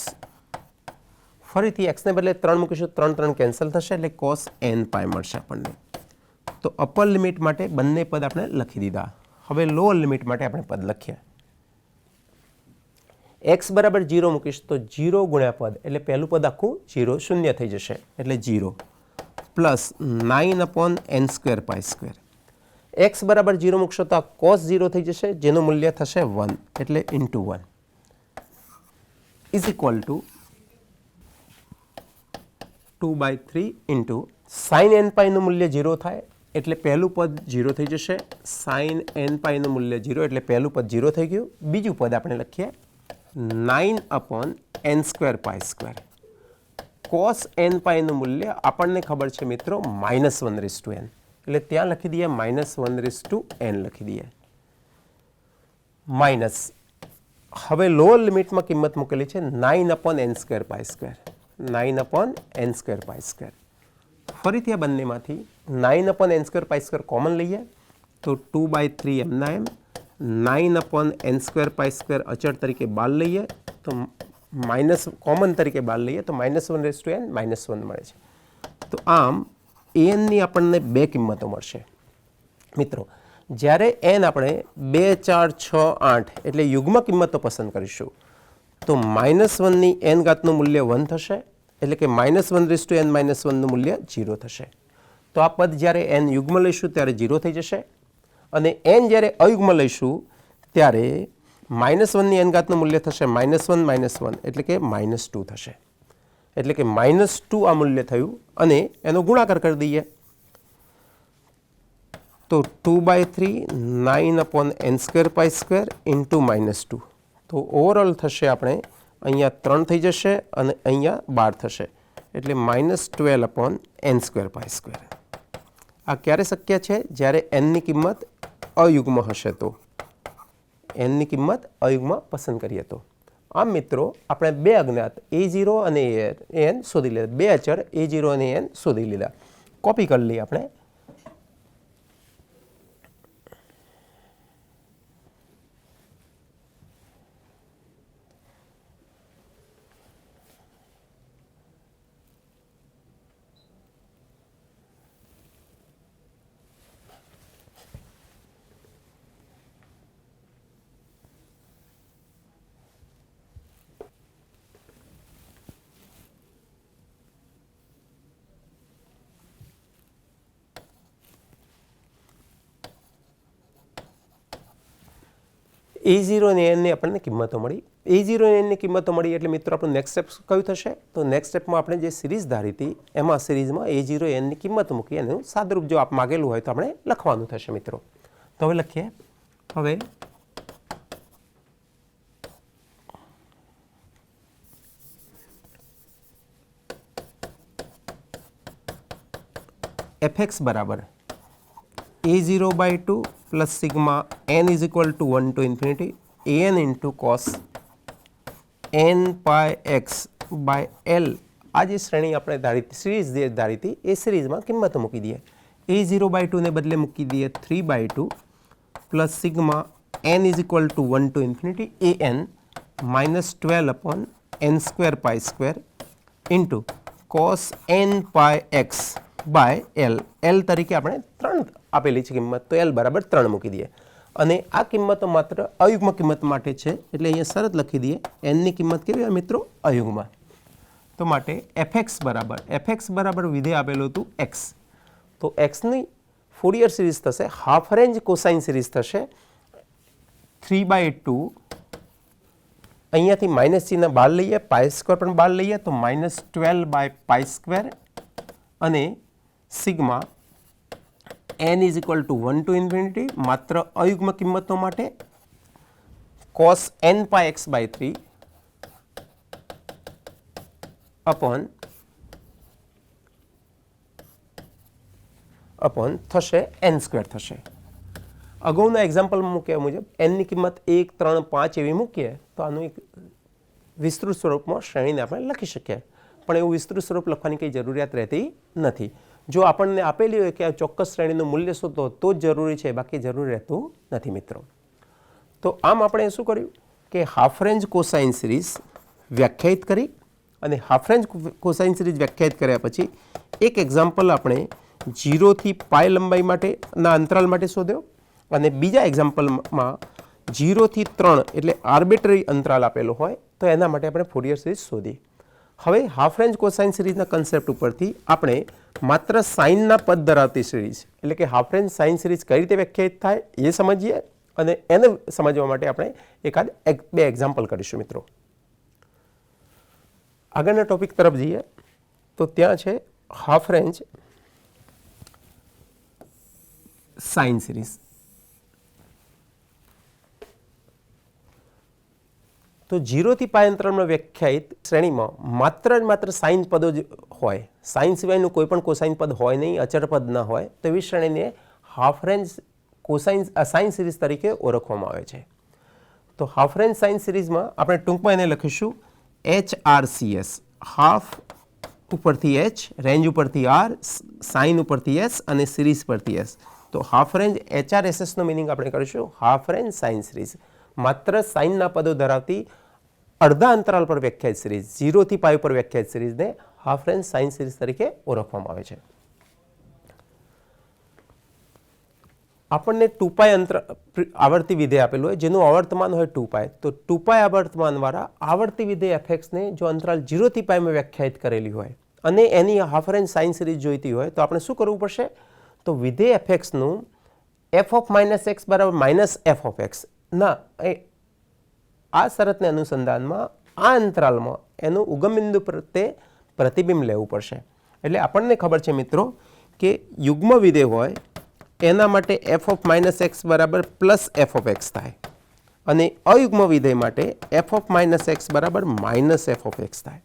ફરીથી xને બદલે 3 મૂકીશું 3 કેન્સલ થશે એટલે કોસ n પાય મળશે આપણને. તો અપર લિમિટ માટે બંને પદ આપણે લખી દીધા. હવે લોઅર લિમિટ માટે આપણે પદ લખીએ. x બરાબર 0 મૂકીશ તો 0 ગુણ્યા પદ એટલે પહેલું પદ આખું 0 શૂન્ય થઈ જશે એટલે 0 plus 9 upon n square pi square. x બરાબર 0 મૂકશો તો આ કોસ 0 થઈ જશે જેનું મૂલ્ય થશે 1 એટલે into 1 is equal to 2/3 into sine n પાયનું મૂલ્ય 0 થાય એટલે પહેલું પદ 0 થઈ જશે. સાઇન n પાયનું મૂલ્ય 0 એટલે પહેલું પદ 0 થઈ ગયું. બીજું પદ આપણે લખીએ 9 upon n square pi square cos N પાઈનું મૂલ્ય આપણને ખબર છે મિત્રો -1/n, એટલે ત્યાં લખી દઈએ -1/n લખી દઈએ માઇનસ. હવે લોઅર લિમિટમાં કિંમત મૂકેલી છે 9/n²π², 9/n²π². ફરીથી આ બંનેમાંથી 9/n²π² કોમન લઈએ તો 2/3 એમના એમ, 9/n²π² અચળ તરીકે બહાર લઈએ તો માઇનસ કોમન તરીકે બહાર લઈએ તો -1/n -1 મળે છે. તો આમ એનની આપણને બે કિંમતો મળશે મિત્રો. જ્યારે એન આપણે 2, 4, 6, 8 એટલે યુગ્મ કિંમતો પસંદ કરીશું તો -1ની n ઘાતનું મૂલ્ય 1 થશે, એટલે કે -1/n -1નું મૂલ્ય 0 થશે. તો આ પદ જ્યારે n યુગ્મ લઈશું ત્યારે 0 થઈ જશે, અને n જ્યારે અયુગ્મ લઈશું ત્યારે -1ની n ઘાતનું મૂલ્ય થશે -1 -1 એટલે કે -2 થશે. એટલે કે -2 આ મૂલ્ય થયું, અને એનો ગુણાકાર કરી દઈએ તો 2/3 9/n²π² ઇન્ટુ -2. તો ઓવરઓલ થશે આપણે અહીંયા 3 થઈ જશે અને અહીંયા 12 થશે, એટલે -12/n²π². આ ક્યારે શક્ય છે? જ્યારે nની કિંમત અયુગ્મ હશે તો, nની કિંમત અયુગ્મ પસંદ કરીએ તો. આમ મિત્રો આપણે બે અજ્ઞાત a0 અને an શોધી લીધા, બે અચળ a0 અને an શોધી લીધા. કોપી કરી લઈએ આપણે. a0 અને n ની આપણને કિંમતો મળી. a0 અને n ની કિંમતો મળી એટલે મિત્રો આપણું નેક્સ્ટ સ્ટેપ કયું થશે? તો નેક્સ્ટ સ્ટેપમાં આપણે જે સિરીઝ ધારી હતી એમાં સિરીઝમાં a0 n ની કિંમત મૂકી એનું સાદરૂપ જો આપ માગેલું હોય તો આપણે લખવાનું થશે મિત્રો. તો હવે લખીએ. હવે fx બરાબર a0/2 plus sigma n is equal to 1 to infinity an into cos n pi x by l. આ જે શ્રેણી આપણે ધારી સિરીઝ જે ધારી હતી એ સિરીઝમાં કિંમતો મૂકી દઈએ. a0/2 ને બદલે મૂકી દઈએ 3/2 plus sigma n is equal to 1 to infinity an -12/n²π² into cos n pi x by l. l તરીકે આપણે 3 આપેલી છે કિંમત, તો l બરાબર 3 મૂકી દઈએ. અને આ કિંમતો માત્ર અયુગ્મ કિંમત માટે છે, એટલે અહીંયા શરત લખી દઈએ n ની કિંમત કેવી હોય મિત્રો? અયુગ્મ. તો માટે fx બરાબર વિધેય આપેલું હતું x, તો x ની ફોરિયર સિરીઝ થશે હાફ રેન્જ કોસાઇન સિરીઝ થશે 3/2. અહીંયાથી માઇનસ ચિહ્ન બહાર લઈએ, π² પણ બહાર લઈએ તો -12/π² અને sigma n is equal to 1 to infinity માત્ર અયુગ્મ કિંમતો માટે cos n pi x by 3 upon થશે n² થશે. અગાઉના એક્ઝામ્પલમાં મૂક્યા મુજબ n ની કિંમત 1, 3, 5 એવી મૂકીએ તો આનું એક વિસ્તૃત સ્વરૂપમાં શ્રેણીને આપણે લખી શકીએ, પણ એવું વિસ્તૃત સ્વરૂપ લખવાની કંઈ જરૂરિયાત રહેતી નથી. જો આપણને આપેલી હોય કે આ ચોક્કસ શ્રેણીનું મૂલ્ય શોધો તો જ જરૂરી છે, બાકી જરૂરી રહેતું નથી મિત્રો. તો આમ આપણે શું કર્યું કે હાફ રેન્જ કોસાઇન સિરીઝ વ્યાખ્યાયિત કરી, અને હાફ રેન્જ કોસાઇન સિરીઝ વ્યાખ્યાયિત કર્યા પછી એક એક્ઝામ્પલ આપણે 0 થી π લંબાઈ માટેના અંતરાલ માટે શોધ્યો, અને બીજા એક્ઝામ્પલમાં 0 થી 3 એટલે આર્બિટ્રરી અંતરાલ આપેલો હોય તો એના માટે આપણે ફોરિયર સિરીઝ શોધી. હવે હાફ રેન્જ કોસાઇન સિરીઝના કન્સેપ્ટ ઉપરથી આપણે માત્ર સાઇનના પદ ધરાવતી સિરીઝ એટલે કે હાફ રેન્જ સાઇન સિરીઝ કઈ રીતે વ્યાખ્યાયિત થાય એ સમજીએ, અને એને સમજવા માટે આપણે બે એક્ઝામ્પલ કરીશું મિત્રો. આગળના ટોપિક તરફ જઈએ તો ત્યાં છે હાફ રેન્જ સાઇન સિરીઝ. તો 0 થી પાય અંતરાલમાં વ્યાખ્યાયિત શ્રેણીમાં માત્ર ને માત્ર સાઇન પદો જ હોય, સાઇન સિવાયનું કોઈ પણ કોસાઇન પદ હોય નહીં, અચળ પદ ના હોય, તો એવી શ્રેણીને હાફ રેન્જ સાઇન સિરીઝ તરીકે ઓળખવામાં આવે છે. તો હાફ રેન્જ સાઇન સિરીઝમાં આપણે ટૂંકમાં એને લખીશું HRCS, હાફ ઉપરથી H, રેન્જ ઉપરથી R, સાઇન ઉપરથી S અને સિરીઝ પરથી S. તો half range HRSS no meaning આપણે કરીશું હાફ રેન્જ સાઇન સિરીઝ, માત્ર સાઇનના પદો ધરાવતી અડધા અંતરાલ પર વ્યાખ્યાયિત સિરીઝ, 0 થી પાય પર વ્યાખ્યાયિત સિરીઝને હાફ રેન્જ સાઇન સિરીઝ તરીકે ઓળખવામાં આવે છે. આપણને 2π આવર્તી વિધેય આપેલું હોય જેનું આવર્તમાન હોય 2π, તો 2π આવર્તમાનવાળા આવર્તી વિધેય fxને જો અંતરાલ 0 થી પાયમાં વ્યાખ્યાયિત કરેલી હોય અને એની હાફ રેન્જ સાઇન સિરીઝ જોઈતી હોય તો આપણે શું કરવું પડશે? તો વિધેય fxનું f ઓફ માઇનસ એક્સ બરાબર માઇનસ એફ ઓફ એક્સ ના આ શરતને અનુસંધાનમાં આ અંતરાલમાં એનું ઉગમ બિંદુ પ્રત્યે પ્રતિબિંબ લેવું પડશે. એટલે આપણને ખબર છે મિત્રો કે યુગ્મ વિધેય હોય એના માટે f ઓફ માઇનસ એક્સ બરાબર પ્લસ એફ ઓફ એક્સ થાય અને અયુગ્મ વિધેય માટે f ઓફ માઇનસ એક્સ બરાબર માઇનસ એફ ઓફ એક્સ થાય.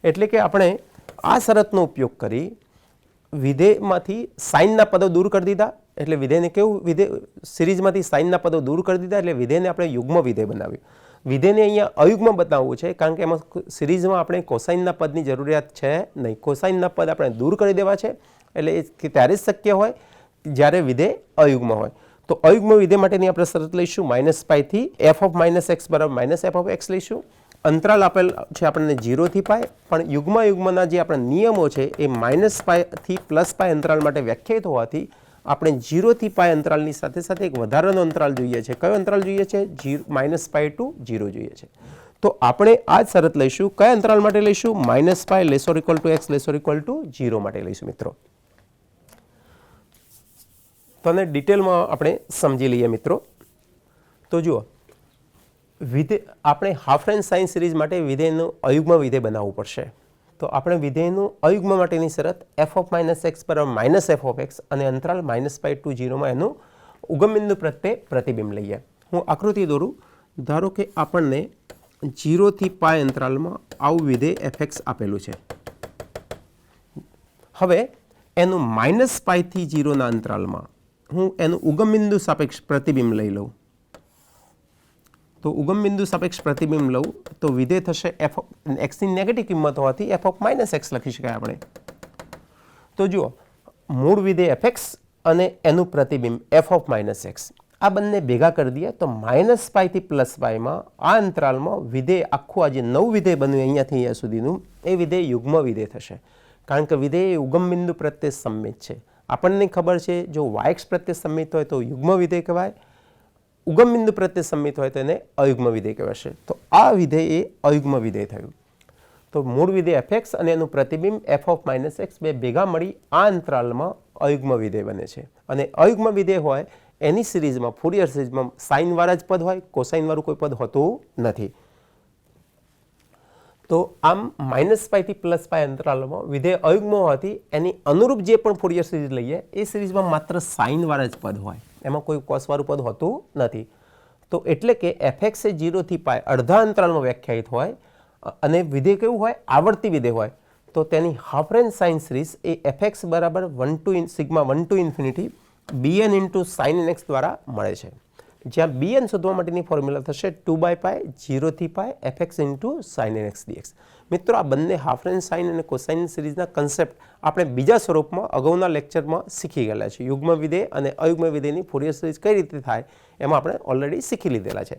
એટલે કે આપણે આ શરતનો ઉપયોગ કરી વિધેયમાંથી સાઇનના પદો દૂર કરી દીધા, એટલે વિધેયને કેવું વિધેય સિરીઝમાંથી સાઇનના પદો દૂર કરી દીધા, એટલે વિધેયને આપણે યુગ્મ વિધેય બનાવ્યું. વિધેયને અહીંયા અયુગ્મ બતાવવું છે કારણ કે એમાં સિરીઝમાં આપણે કોસાઇનના પદની જરૂરિયાત છે નહીં, કોસાઇનના પદ આપણે દૂર કરી દેવા છે, એટલે એ ત્યારે જ શક્ય હોય જ્યારે વિધેય અયુગ્મ હોય. તો અયુગ્મ વિધેય માટેની આપણે શરત લઈશું -π થી f ઓફ માઇનસ એક્સ બરાબર માઇનસ એફ ઓફ એક્સ લઈશું. અંતરાલ આપેલ છે આપણને 0 થી પાય, પણ યુગ્મના જે આપણા નિયમો છે એ -π થી +π અંતરાલ માટે વ્યાખ્યાયિત હોવાથી આપણે 0 થી પાય અંતરાલની સાથે સાથે એક વધારાનો અંતરાલ જોઈએ છે. કયો અંતરાલ જોઈએ છે? -π ટુ 0 જોઈએ છે. તો આપણે આ જ શરત લઈશું. કયા અંતરાલ માટે લઈશું? -π less or equal to x less or equal to 0 માટે લઈશું મિત્રો. તો આને ડિટેલમાં આપણે સમજી લઈએ મિત્રો. તો જુઓ, વિધેય આપણે હાફ રેન્જ સાઇન સિરીઝ માટે વિધેયનું અયુગ્મ વિધેય બનાવવું પડશે. તો આપણે વિધેયનું અયુગ્મ માટેની શરત f ઓફ માઇનસ એક્સ બરાબર માઇનસ એફ ઓફ એક્સ અને અંતરાલ -π ટુ 0 માં એનું ઉગમ બિંદુ પ્રત્યે પ્રતિબિંબ લઈએ. હું આકૃતિ દોરું. ધારો કે આપણને 0 થી પાય અંતરાલમાં આવું વિધેય fx આપેલું છે. હવે એનું -π થી 0 ના અંતરાલમાં હું એનું ઉગમ બિંદુ સાપેક્ષ પ્રતિબિંબ લઈ લઉં. તો ઉગમ બિંદુ સાપેક્ષ પ્રતિબિંબ લઉં તો વિધેય થશે f x ની નેગેટિવ કિંમત હોવાથી f ઓફ માઇનસ એક્સ લખી શકાય આપણે. તો જુઓ, મૂળ વિધેય fx અને એનું પ્રતિબિંબ f ઓફ માઇનસ એક્સ આ બંને ભેગા કરી દઈએ તો -π થી +πમાં આ અંતરાલમાં વિધેય આખું આ જે નવું વિધેય બન્યું અહીંયાથી અહીંયા સુધીનું એ વિધેય યુગ્મ વિધેય થશે. કારણ કે વિધેય ઉગમ બિંદુ પ્રત્યે સંમિત છે. આપણને ખબર છે જો yx પ્રત્યે સંમિત હોય તો યુગ્મ વિધેય કહેવાય, ઉગમ બિંદુ પ્રત્યે સંમિત હોય તો એને અયુગ્મ વિધેય કહેવાશે. તો આ વિધેય એ અયુગ્મ વિધેય થયું. તો મૂળ વિધેય fx અને એનું પ્રતિબિંબ f ઓફ માઇનસ એક્સ બે ભેગા મળી આ અંતરાલમાં અયુગ્મ વિધેય બને છે. અને અયુગ્મ વિધેય હોય એની સિરીઝમાં ફુરિયર સિરીઝમાં સાઇન વાળા જ પદ હોય, કોસાઇન વાળું કોઈ પદ હોતું નથી. તો આમ -π થી +π અંતરાલમાં વિધેય અયુગ્મ હોવાથી એની અનુરૂપ જે પણ ફુરિયર સિરીઝ લઈએ એ સિરીઝમાં માત્ર સાઇન વાળા જ પદ હોય, એમાં કોઈ કોસ વાળું પદ હોતું નથી. તો એટલે કે fx એ 0 થી પાય અડધા અંતરાલમાં વ્યાખ્યાયિત હોય અને વિધેય કેવું હોય? આવર્તી વિધેય હોય. તો તેની હાફ રેન્જ સાઇન સિરીઝ એ fx બરાબર sigma 1 to infinity bn into sine nx દ્વારા મળે છે. જ્યાં bn શોધવા માટેની ફોર્મ્યુલા થશે 2/π 0 થી પાય fx into sine nx dx. મિત્રો, આ બંને હાફ રેન્જ સાઇન અને કોસાઇન સિરીઝના કન્સેપ્ટ આપણે બીજા સ્વરૂપમાં અગાઉના લેક્ચરમાં શીખી ગયેલા છે. યુગ્મ વિધેય અને અયુગ્મ વિધેયની ફોરિયર સિરીઝ કઈ રીતે થાય એમાં આપણે ઓલરેડી શીખી લીધેલા છે.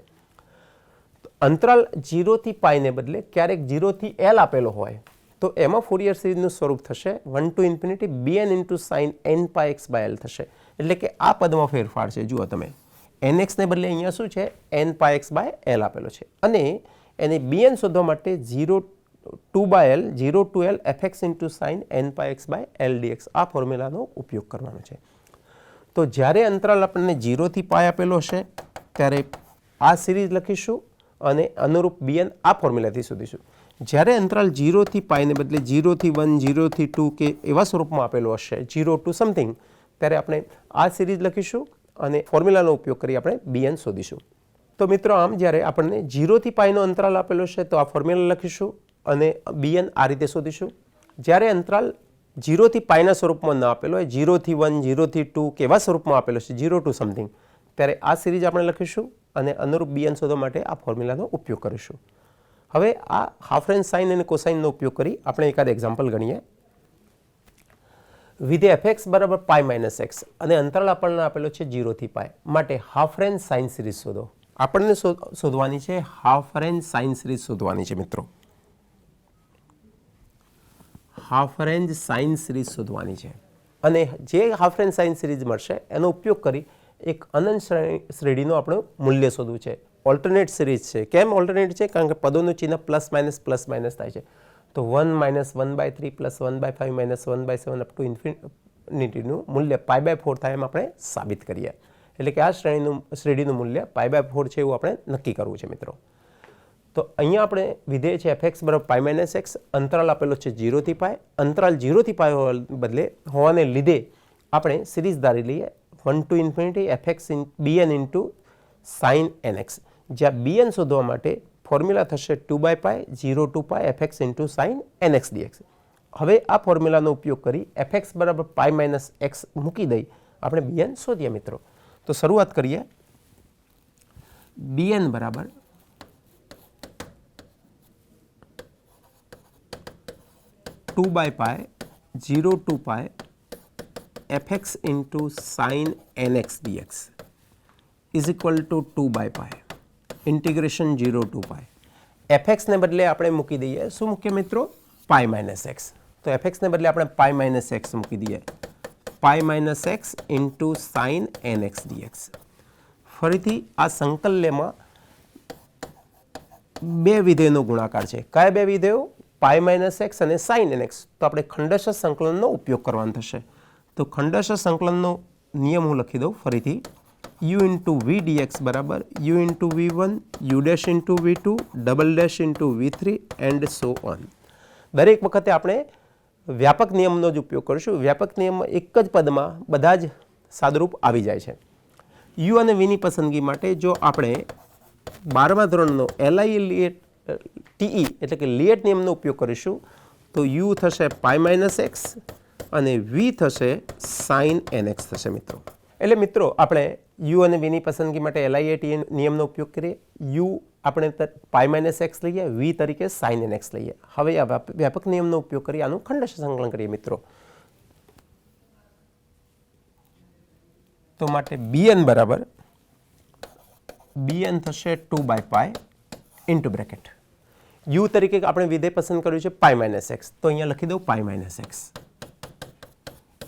અંતરાલ 0 થી પાયને બદલે ક્યારેક 0 થી l આપેલો હોય તો એમાં ફોરિયર સિરીઝનું સ્વરૂપ થશે 1 to infinity bn into sign nπx/l થશે. એટલે કે આ પદમાં ફેરફાર છે. જુઓ તમે, nx ને બદલે અહીંયા શું છે? nπx/l આપેલો છે અને એને bn શોધવા માટે 0 to l fx into sin nπx/l dx આ ફોર્મ્યુલાનો ઉપયોગ કરવાનો છે. તો જ્યારે અંતરાલ આપણને 0 થી પાય આપેલો હશે ત્યારે આ સિરીઝ લખીશું અને અનુરૂપ bn આ ફોર્મ્યુલાથી શોધીશું. જ્યારે અંતરાલ 0 થી પાયને બદલે 0 થી 1 0 થી 2 કે એવા સ્વરૂપમાં આપેલો હશે 0 to સમથિંગ, ત્યારે આપણે આ સિરીઝ લખીશું અને ફોર્મ્યુલાનો ઉપયોગ કરી આપણે bn શોધીશું. તો મિત્રો આમ જ્યારે આપણને 0 થી પાઈનો અંતરાલ આપેલો છે તો આ ફોર્મ્યુલા લખીશું અને bn આ રીતે શોધીશું. જ્યારે અંતરાલ 0 થી પાઈના સ્વરૂપમાં ન આપેલો હોય, 0 થી 1, 0 થી 2 કેવા સ્વરૂપમાં આપેલો છે, 0 to સમથિંગ, ત્યારે આ સિરીઝ આપણે લખીશું અને અનુરૂપ bn શોધવા માટે આ ફોર્મ્યુલાનો ઉપયોગ કરીશું. હવે આ હાફ રેન્જ સાઇન અને કોસાઇનનો ઉપયોગ કરી આપણે એકાદ એક્ઝામ્પલ ગણીએ. વિધેય fx બરાબર પાઈ માઇનસ એક્સ અને અંતરાલ આપણને આપેલો છે 0 થી પાઈ માટે હાફ રેન્જ સાઇન સિરીઝ શોધો. આપણને શોધવાની છે હાફ રેન્જ સાઇન સિરીઝ શોધવાની છે મિત્રો. હાફ રેન્જ સાઇન સિરીઝ શોધવાની છે અને જે હાફ રેન્જ સાઇન સિરીઝ મળશે એનો ઉપયોગ કરી એક અનંત શ્રેણીનું આપણું મૂલ્ય શોધવું છે. ઓલ્ટરનેટ સિરીઝ છે. કેમ ઓલ્ટરનેટ છે? કારણ કે પદોનું ચિહ્ન પ્લસ માઇનસ થાય છે. તો 1 - 1/3 + 1/5 - 1/7 અપ ટુ ઇન્ફિનિટીનું મૂલ્ય π/4 થાય એમ આપણે સાબિત કરીએ. એટલે કે આ શ્રેણીનું મૂલ્ય π/4 છે એવું આપણે નક્કી કરવું છે મિત્રો. તો અહીંયા આપણે વિધેય છે fx બરાબર પાઈ માઇનસ એક્સ, અંતરાલ આપેલો છે 0 થી પાઈ. અંતરાલ 0 થી પાઈ બદલે હોવાને લીધે આપણે સિરીઝ ધારી લઈએ 1 to infinity fx bn into sin nx, જ્યાં bn શોધવા માટે ફોર્મ્યુલા થશે 2/π 0 to π fx into sin nx dx. હવે આ ફોર્મ્યુલાનો ઉપયોગ કરી fx બરાબર પાઈ માઇનસ એક્સ મૂકી દઈ આપણે bn શોધીએ મિત્રો. તો શરૂઆત કરીએ. bn બરાબર 2/π 0 to π fx into sin nx dx is equal to 2/π integration 0 to π. fx ને બદલે આપણે મૂકી દઈએ શું મૂકીએ મિત્રો? પાઈ માઇનસ એક્સ. તો fx ને બદલે આપણે પાઈ માઇનસ એક્સ મૂકી દઈએ. પાઈ minus X into sine nx dx. ફરીથી આ સંકલ્યમાં બે વિધેયનો ગુણાકાર છે. કયા બે વિધેયો? પાઈ માઇનસ એક્સ અને સાઇન nx. તો આપણે ખંડશ સંકલનનો ઉપયોગ કરવાનો થશે. તો ખંડશ સંકલનનો નિયમ હું લખી દઉં ફરીથી. u into v dx બરાબર u into v1 u dash into v2 double dash into v3 and so on. દરેક વખતે આપણે વ્યાપક નિયમનો જ ઉપયોગ કરીશું. વ્યાપક નિયમમાં એક જ પદમાં બધા જ સાદુરૂપ આવી જાય છે. u અને v ની પસંદગી માટે જો આપણે 12મા ધોરણનો LIE TE એટલે કે લિએટ નિયમનો ઉપયોગ કરીશું તો u થશે પાઈ માઇનસ એક્સ અને v થશે સાઇન nx થશે મિત્રો. એટલે મિત્રો આપણે u અને v ની પસંદગી માટે LIE TE નિયમનો ઉપયોગ કરીએ. u આપણે પાઈ માઇનસ એક્સ લઈએ, v તરીકે સાઇન nx લઈએ. હવે આ વ્યાપક નિયમનો ઉપયોગ કરી આનું ખંડશ સંકલન કરીએ મિત્રો. તો માટે bn બરાબર bn થશે 2/π ઇન્ટુ બ્રેકેટ u તરીકે આપણે વિધેય પસંદ કર્યું છે પાઈ માઇનસ એક્સ, તો અહીંયા લખી દઉં પાઈ માઇનસ એક્સ.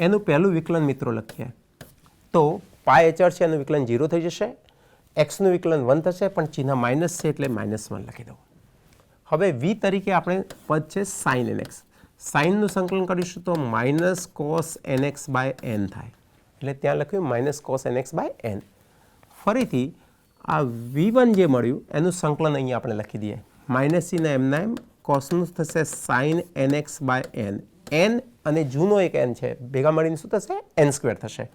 એનું પહેલું વિકલન મિત્રો લખીએ તો પાઈ અચળ છે એનું વિકલન 0 થઈ જશે, એક્સનું વિકલન 1 થશે પણ ચિહ્ન માઇનસ છે એટલે -1 લખી દઉં. હવે v તરીકે આપણે પદ છે સાઇન nx. સાઇનનું સંકલન કરીશું તો minus cos nx by n થાય એટલે ત્યાં લખ્યું minus cos nx by n. ફરીથી આ v1 જે મળ્યું એનું સંકલન અહીંયા આપણે લખી દઈએ. માઇનસ c ના એમના એમ, કોસનું થશે sine nx by n. n અને જૂનો એક n છે ભેગા મળીને શું થશે? n² થશે.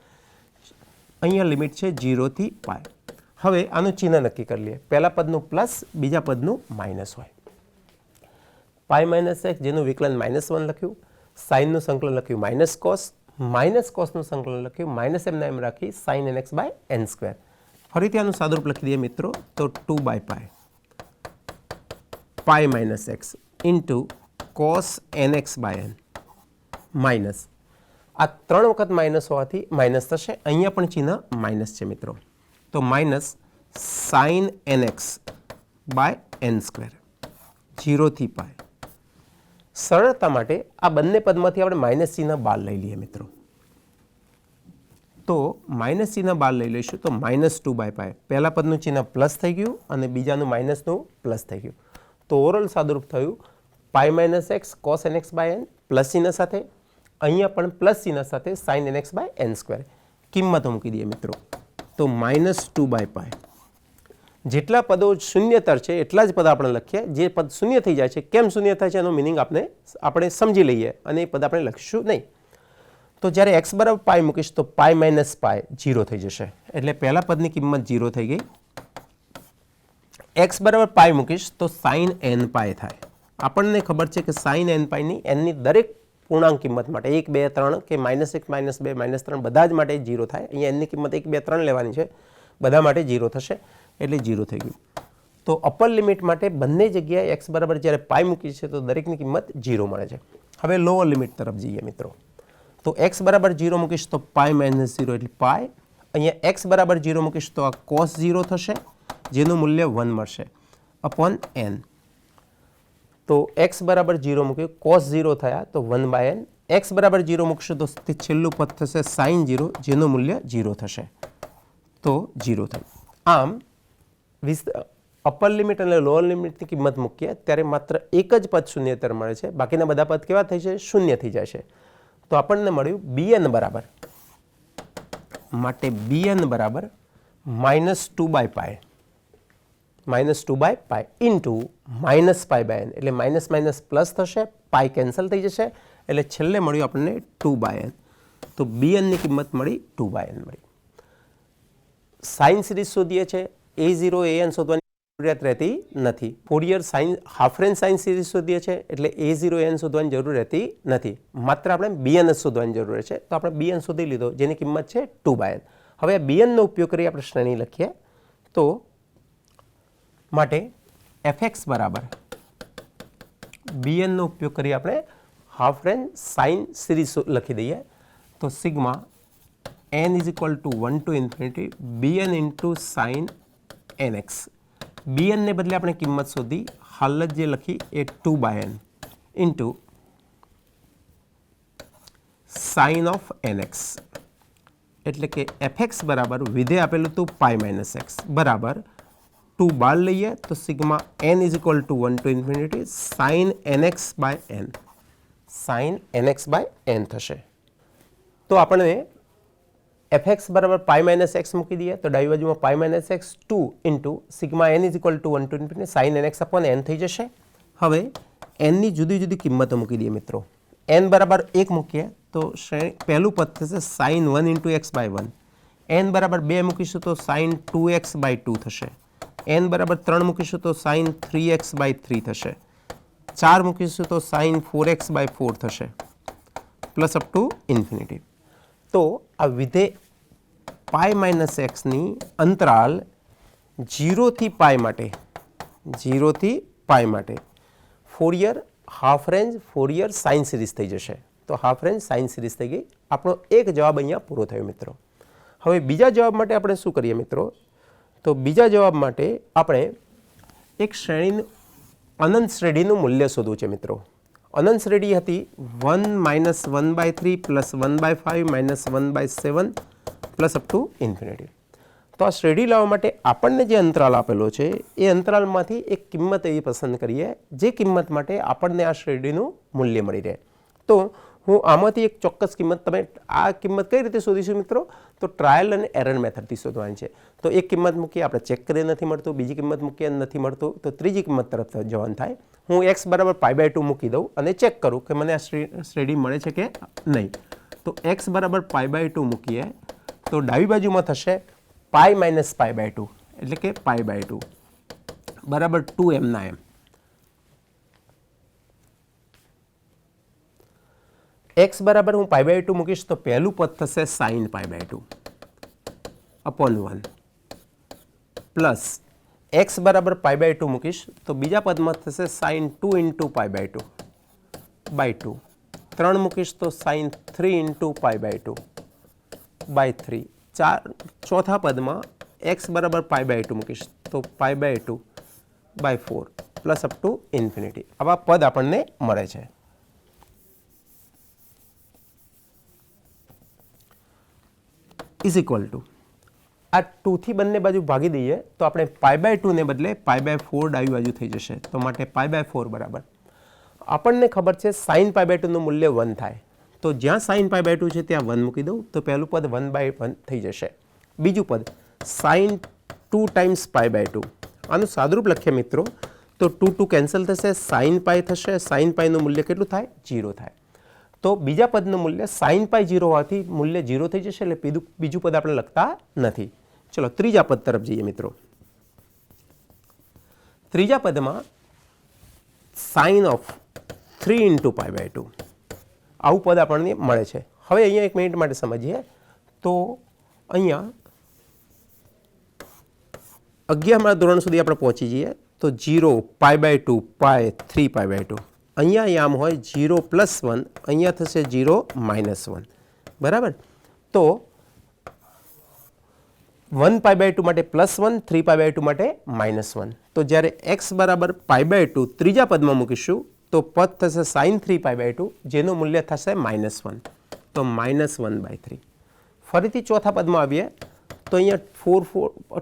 અહીંયા લિમિટ છે 0 થી પાઈ. હવે આનું ચિહ્ન નક્કી કરી લઈએ. પહેલા પદનું પ્લસ, બીજા પદનું માઇનસ હોય. પાઈ માઇનસ એક્સ જેનું વિકલન -1 લખ્યું, સાઇનનું સંકલન લખ્યું માઇનસ કોસનું સંકલન લખ્યું માઇનસ એમના એમ રાખી સાઇન nx બાય n². ફરીથી આનું સાદુરૂપ લખી દઈએ મિત્રો તો 2/π pi minus X into cos nx by n minus. આ 3 વખત માઇનસ હોવાથી માઇનસ થશે. અહીંયા પણ ચિહ્ન માઇનસ છે મિત્રો. તો minus sign nx by n², 0 થી પાઈ. સરળતા માટે આ બંને પદમાંથી આપણે માઇનસ ચિહ્ન બહાર લઈ લઈએ મિત્રો. તો માઇનસ ચિહ્ન બહાર લઈ લઈશું તો -2/π. પહેલા પદનું ચિહ્ન પ્લસ થઈ ગયું અને બીજાનું માઇનસનું પ્લસ થઈ ગયું. તો ઓવરઓલ સાદુરૂપ થયું pi minus x cos nx by n plus ચિહ્ન સાથે, અહીંયા પણ પ્લસ ચિહ્ન સાથે સાઇન nx બાય n². કિંમતો મૂકી દઈએ મિત્રો તો -2/π. જેટલા પદો શૂન્યતર છે એટલા જ પદ આપણે લખીએ. જે પદ શૂન્ય થઈ જાય છે, કેમ શૂન્ય થાય છે એનો મિનિંગ આપણે સમજી લઈએ અને એ પદ આપણે લખીશું નહીં. તો જ્યારે x બરાબર પાઈ મૂકીશ તો પાઈ માઇનસ પાઈ 0 થઈ જશે એટલે પહેલા પદની કિંમત 0 થઈ ગઈ. x બરાબર પાઈ મૂકીશ તો સાઇન એન પાઈ થાય. આપણને ખબર છે કે સાઇન એન પાઈની એનની દરેક પૂર્ણાંક કિંમત માટે 1 2 3 કે -1 -2 -3 બધા જ માટે 0 થાય. અહીંયા એનની કિંમત 1 2 3 લેવાની છે, બધા માટે 0 થશે એટલે 0 થઈ ગયું. તો અપર લિમિટ માટે બંને જગ્યાએ x બરાબર જ્યારે પાઈ મૂકી છે તો દરેકની કિંમત 0 મળે છે. હવે લોઅર લિમિટ તરફ જઈએ મિત્રો. તો x બરાબર 0 મૂકીશ તો પાઈ -0 એટલે પાઈ. અહીંયા x બરાબર 0 મૂકીશ તો આ cos 0 થશે જેનું મૂલ્ય 1 મળશે અપોન n. તો x બરાબર 0 મૂક્યું, cos 0 થયા તો 1/n. x બરાબર 0 મૂકશો તો છેલ્લું પદ થશે sin 0 જેનું મૂલ્ય 0 થશે તો 0 થયું. આમ અપર લિમિટ અને લોઅર લિમિટની કિંમત મૂકીએ ત્યારે માત્ર એક જ પદ શૂન્યતર મળે છે, બાકીના બધા પદ કેવા થઈ છે? શૂન્ય થઈ જાય છે. તો આપણને મળ્યું bn બરાબર, માટે bn બરાબર -2/π -2/π ઇન્ટુ -π/n એટલે માઇનસ માઇનસ પ્લસ થશે, પાઈ કેન્સલ થઈ જશે એટલે છેલ્લે મળ્યું આપણને 2/n. તો bn ની કિંમત મળી 2/n મળી. સાઇન સિરીઝ શોધીએ છે, a0 an શોધવાની જરૂરિયાત રહેતી નથી. Fourier sine half range sine series શોધીએ છે એટલે a0 an શોધવાની જરૂર રહેતી નથી, માત્ર આપણે bn જ શોધવાની જરૂર છે. તો આપણે bn શોધી લીધો જેની કિંમત છે 2/n. હવે bn નો ઉપયોગ કરી આપણે શ્રેણી લખીએ તો માટે fx બરાબર bn નો ઉપયોગ કરી આપણે હાફ રેન્જ સાઇન સિરીઝ લખી દઈએ તો sigma n is equal to 1 to infinity bn into sine nx. bn ને બદલે આપણે કિંમત શોધી, હાલ જ જે લખી એ 2/n into sign of nx એટલે કે fx બરાબર વિધેય આપેલું હતું પાઈ -x બરાબર 2 બાર લઈએ તો sigma n is equal to 1 to infinity sine nx by n, sine nx by n થશે. તો આપણે fx બરાબર પાઈ -x મૂકી દઈએ તો ડાબી બાજુમાં pi -x 2 into sigma n is equal to 1 to infinity sine nx upon n થઈ જશે. હવે n ની જુદી જુદી કિંમતો મૂકી દઈએ મિત્રો. n બરાબર 1 મૂકીએ તો પહેલું પદ થશે sine 1 into x by 1. n બરાબર 2 મૂકીશું તો સાઇન 2x બાય 2 થશે. n બરાબર 3 મૂકીશું તો સાઇન 3x બાય 3 થશે. 4 મૂકીશું તો સાઇન 4x બાય 4 થશે પ્લસ અપ ટુ ઇન્ફિનિટી. તો આ વિધેય પાઈ -x ની અંતરાલ 0 થી પાઈ માટે Fourier half range Fourier sine series થઈ જશે. તો હાફ રેન્જ સાઇન સિરીઝ થઈ ગઈ. આપણો એક જવાબ અહીંયા પૂરો થયો મિત્રો. હવે બીજા જવાબ માટે આપણે શું કરીએ મિત્રો? તો બીજા જવાબ માટે આપણે એક શ્રેણી અનંત શ્રેણીનું મૂલ્ય શોધવું છે મિત્રો. અનંત શ્રેણી હતી 1 -1/3 plus 1/5 minus 1/7 plus up to infinity. તો આ શ્રેણી લાવવા માટે આપણને જે અંતરાલ આપેલો છે એ અંતરાલમાંથી એક કિંમત એવી પસંદ કરીએ જે કિંમત માટે આપણને આ શ્રેણીનું મૂલ્ય મળી રહે. તો હું આમાંથી એક ચોક્કસ કિંમત, તમે આ કિંમત કઈ રીતે શોધીશું મિત્રો? તો ટ્રાયલ અને એરર મેથડથી શોધવાની છે. તો એક કિંમત મૂકીએ, આપણે ચેક કરીએ નથી મળતું, બીજી કિંમત મૂકીએ નથી મળતું, તો ત્રીજી કિંમત તરફ જવાનું થાય. હું x બરાબર π/2 મૂકી દઉં અને ચેક કરું કે મને આ શ્રેણી મળે છે કે નહીં. તો x બરાબર π/2 મૂકીએ તો ડાબી બાજુમાં થશે પાઈ -π/2 એટલે કે π/2 બરાબર 2m ના m. x બરાબર હું π/2 મૂકીશ તો પહેલું પદ થશે સાઇન π/2 અપોન 1 પ્લસ x બરાબર π/2 મૂકીશ તો બીજા પદમાં થશે સાઇન 2 ઇન્ટુ π/2 બાય 2. 3 મૂકીશ તો સાઇન 3 ઇન્ટુ π/2 બાય 3. ચોથા પદમાં x બરાબર π/2 મૂકીશ તો π/2 by 4 plus up to infinity. આવા પદ આપણને મળે છે. ઇઝ ઇક્વલ ટુ આ 2 થી બંને બાજુ ભાગી દઈએ તો આપણે π/2 ને બદલે π/4 ડાબી બાજુ થઈ જશે. તો માટે π/4 બરાબર આપણને ખબર છે સાઇન π/2 નું મૂલ્ય 1 થાય. તો જ્યાં સાઇન π/2 છે ત્યાં 1 મૂકી દઉં તો પહેલું પદ 1/1 થઈ જશે. બીજું પદ સાઇન 2 ટાઈમ્સ π/2. આનું સાદુરૂપ લખીએ મિત્રો તો 2 કેન્સલ થશે, સાઇન પાઈ થશે. સાઇન પાઈનું મૂલ્ય કેટલું થાય? 0 થાય. તો બીજા પદનું મૂલ્ય સાઇન પાઈ 0 હોવાથી મૂલ્ય 0 થઈ જશે એટલે બીજું પદ આપણે લખતા નથી. ચલો ત્રીજા પદ તરફ જઈએ મિત્રો. ત્રીજા પદમાં સાઇન ઓફ 3 × π/2 આવું પદ આપણને મળે છે. હવે અહીંયા એક મિનિટ માટે સમજીએ તો અહીંયા 11મા ધોરણ સુધી આપણે પહોંચી જઈએ તો 0 π/2 π 3 π/2 અહીંયા આમ હોય 0 + 1 અહીંયા થશે 0 - 1 બરાબર. તો 1 π/2 માટે +1 3 π/2 માટે -1. તો જ્યારે x બરાબર π/2 ત્રીજા પદમાં મૂકીશું તો પદ થશે sin 3 π/2 જેનું મૂલ્ય થશે -1. તો -1/3. ફરીથી ચોથા પદમાં આવીએ તો અહીંયા 4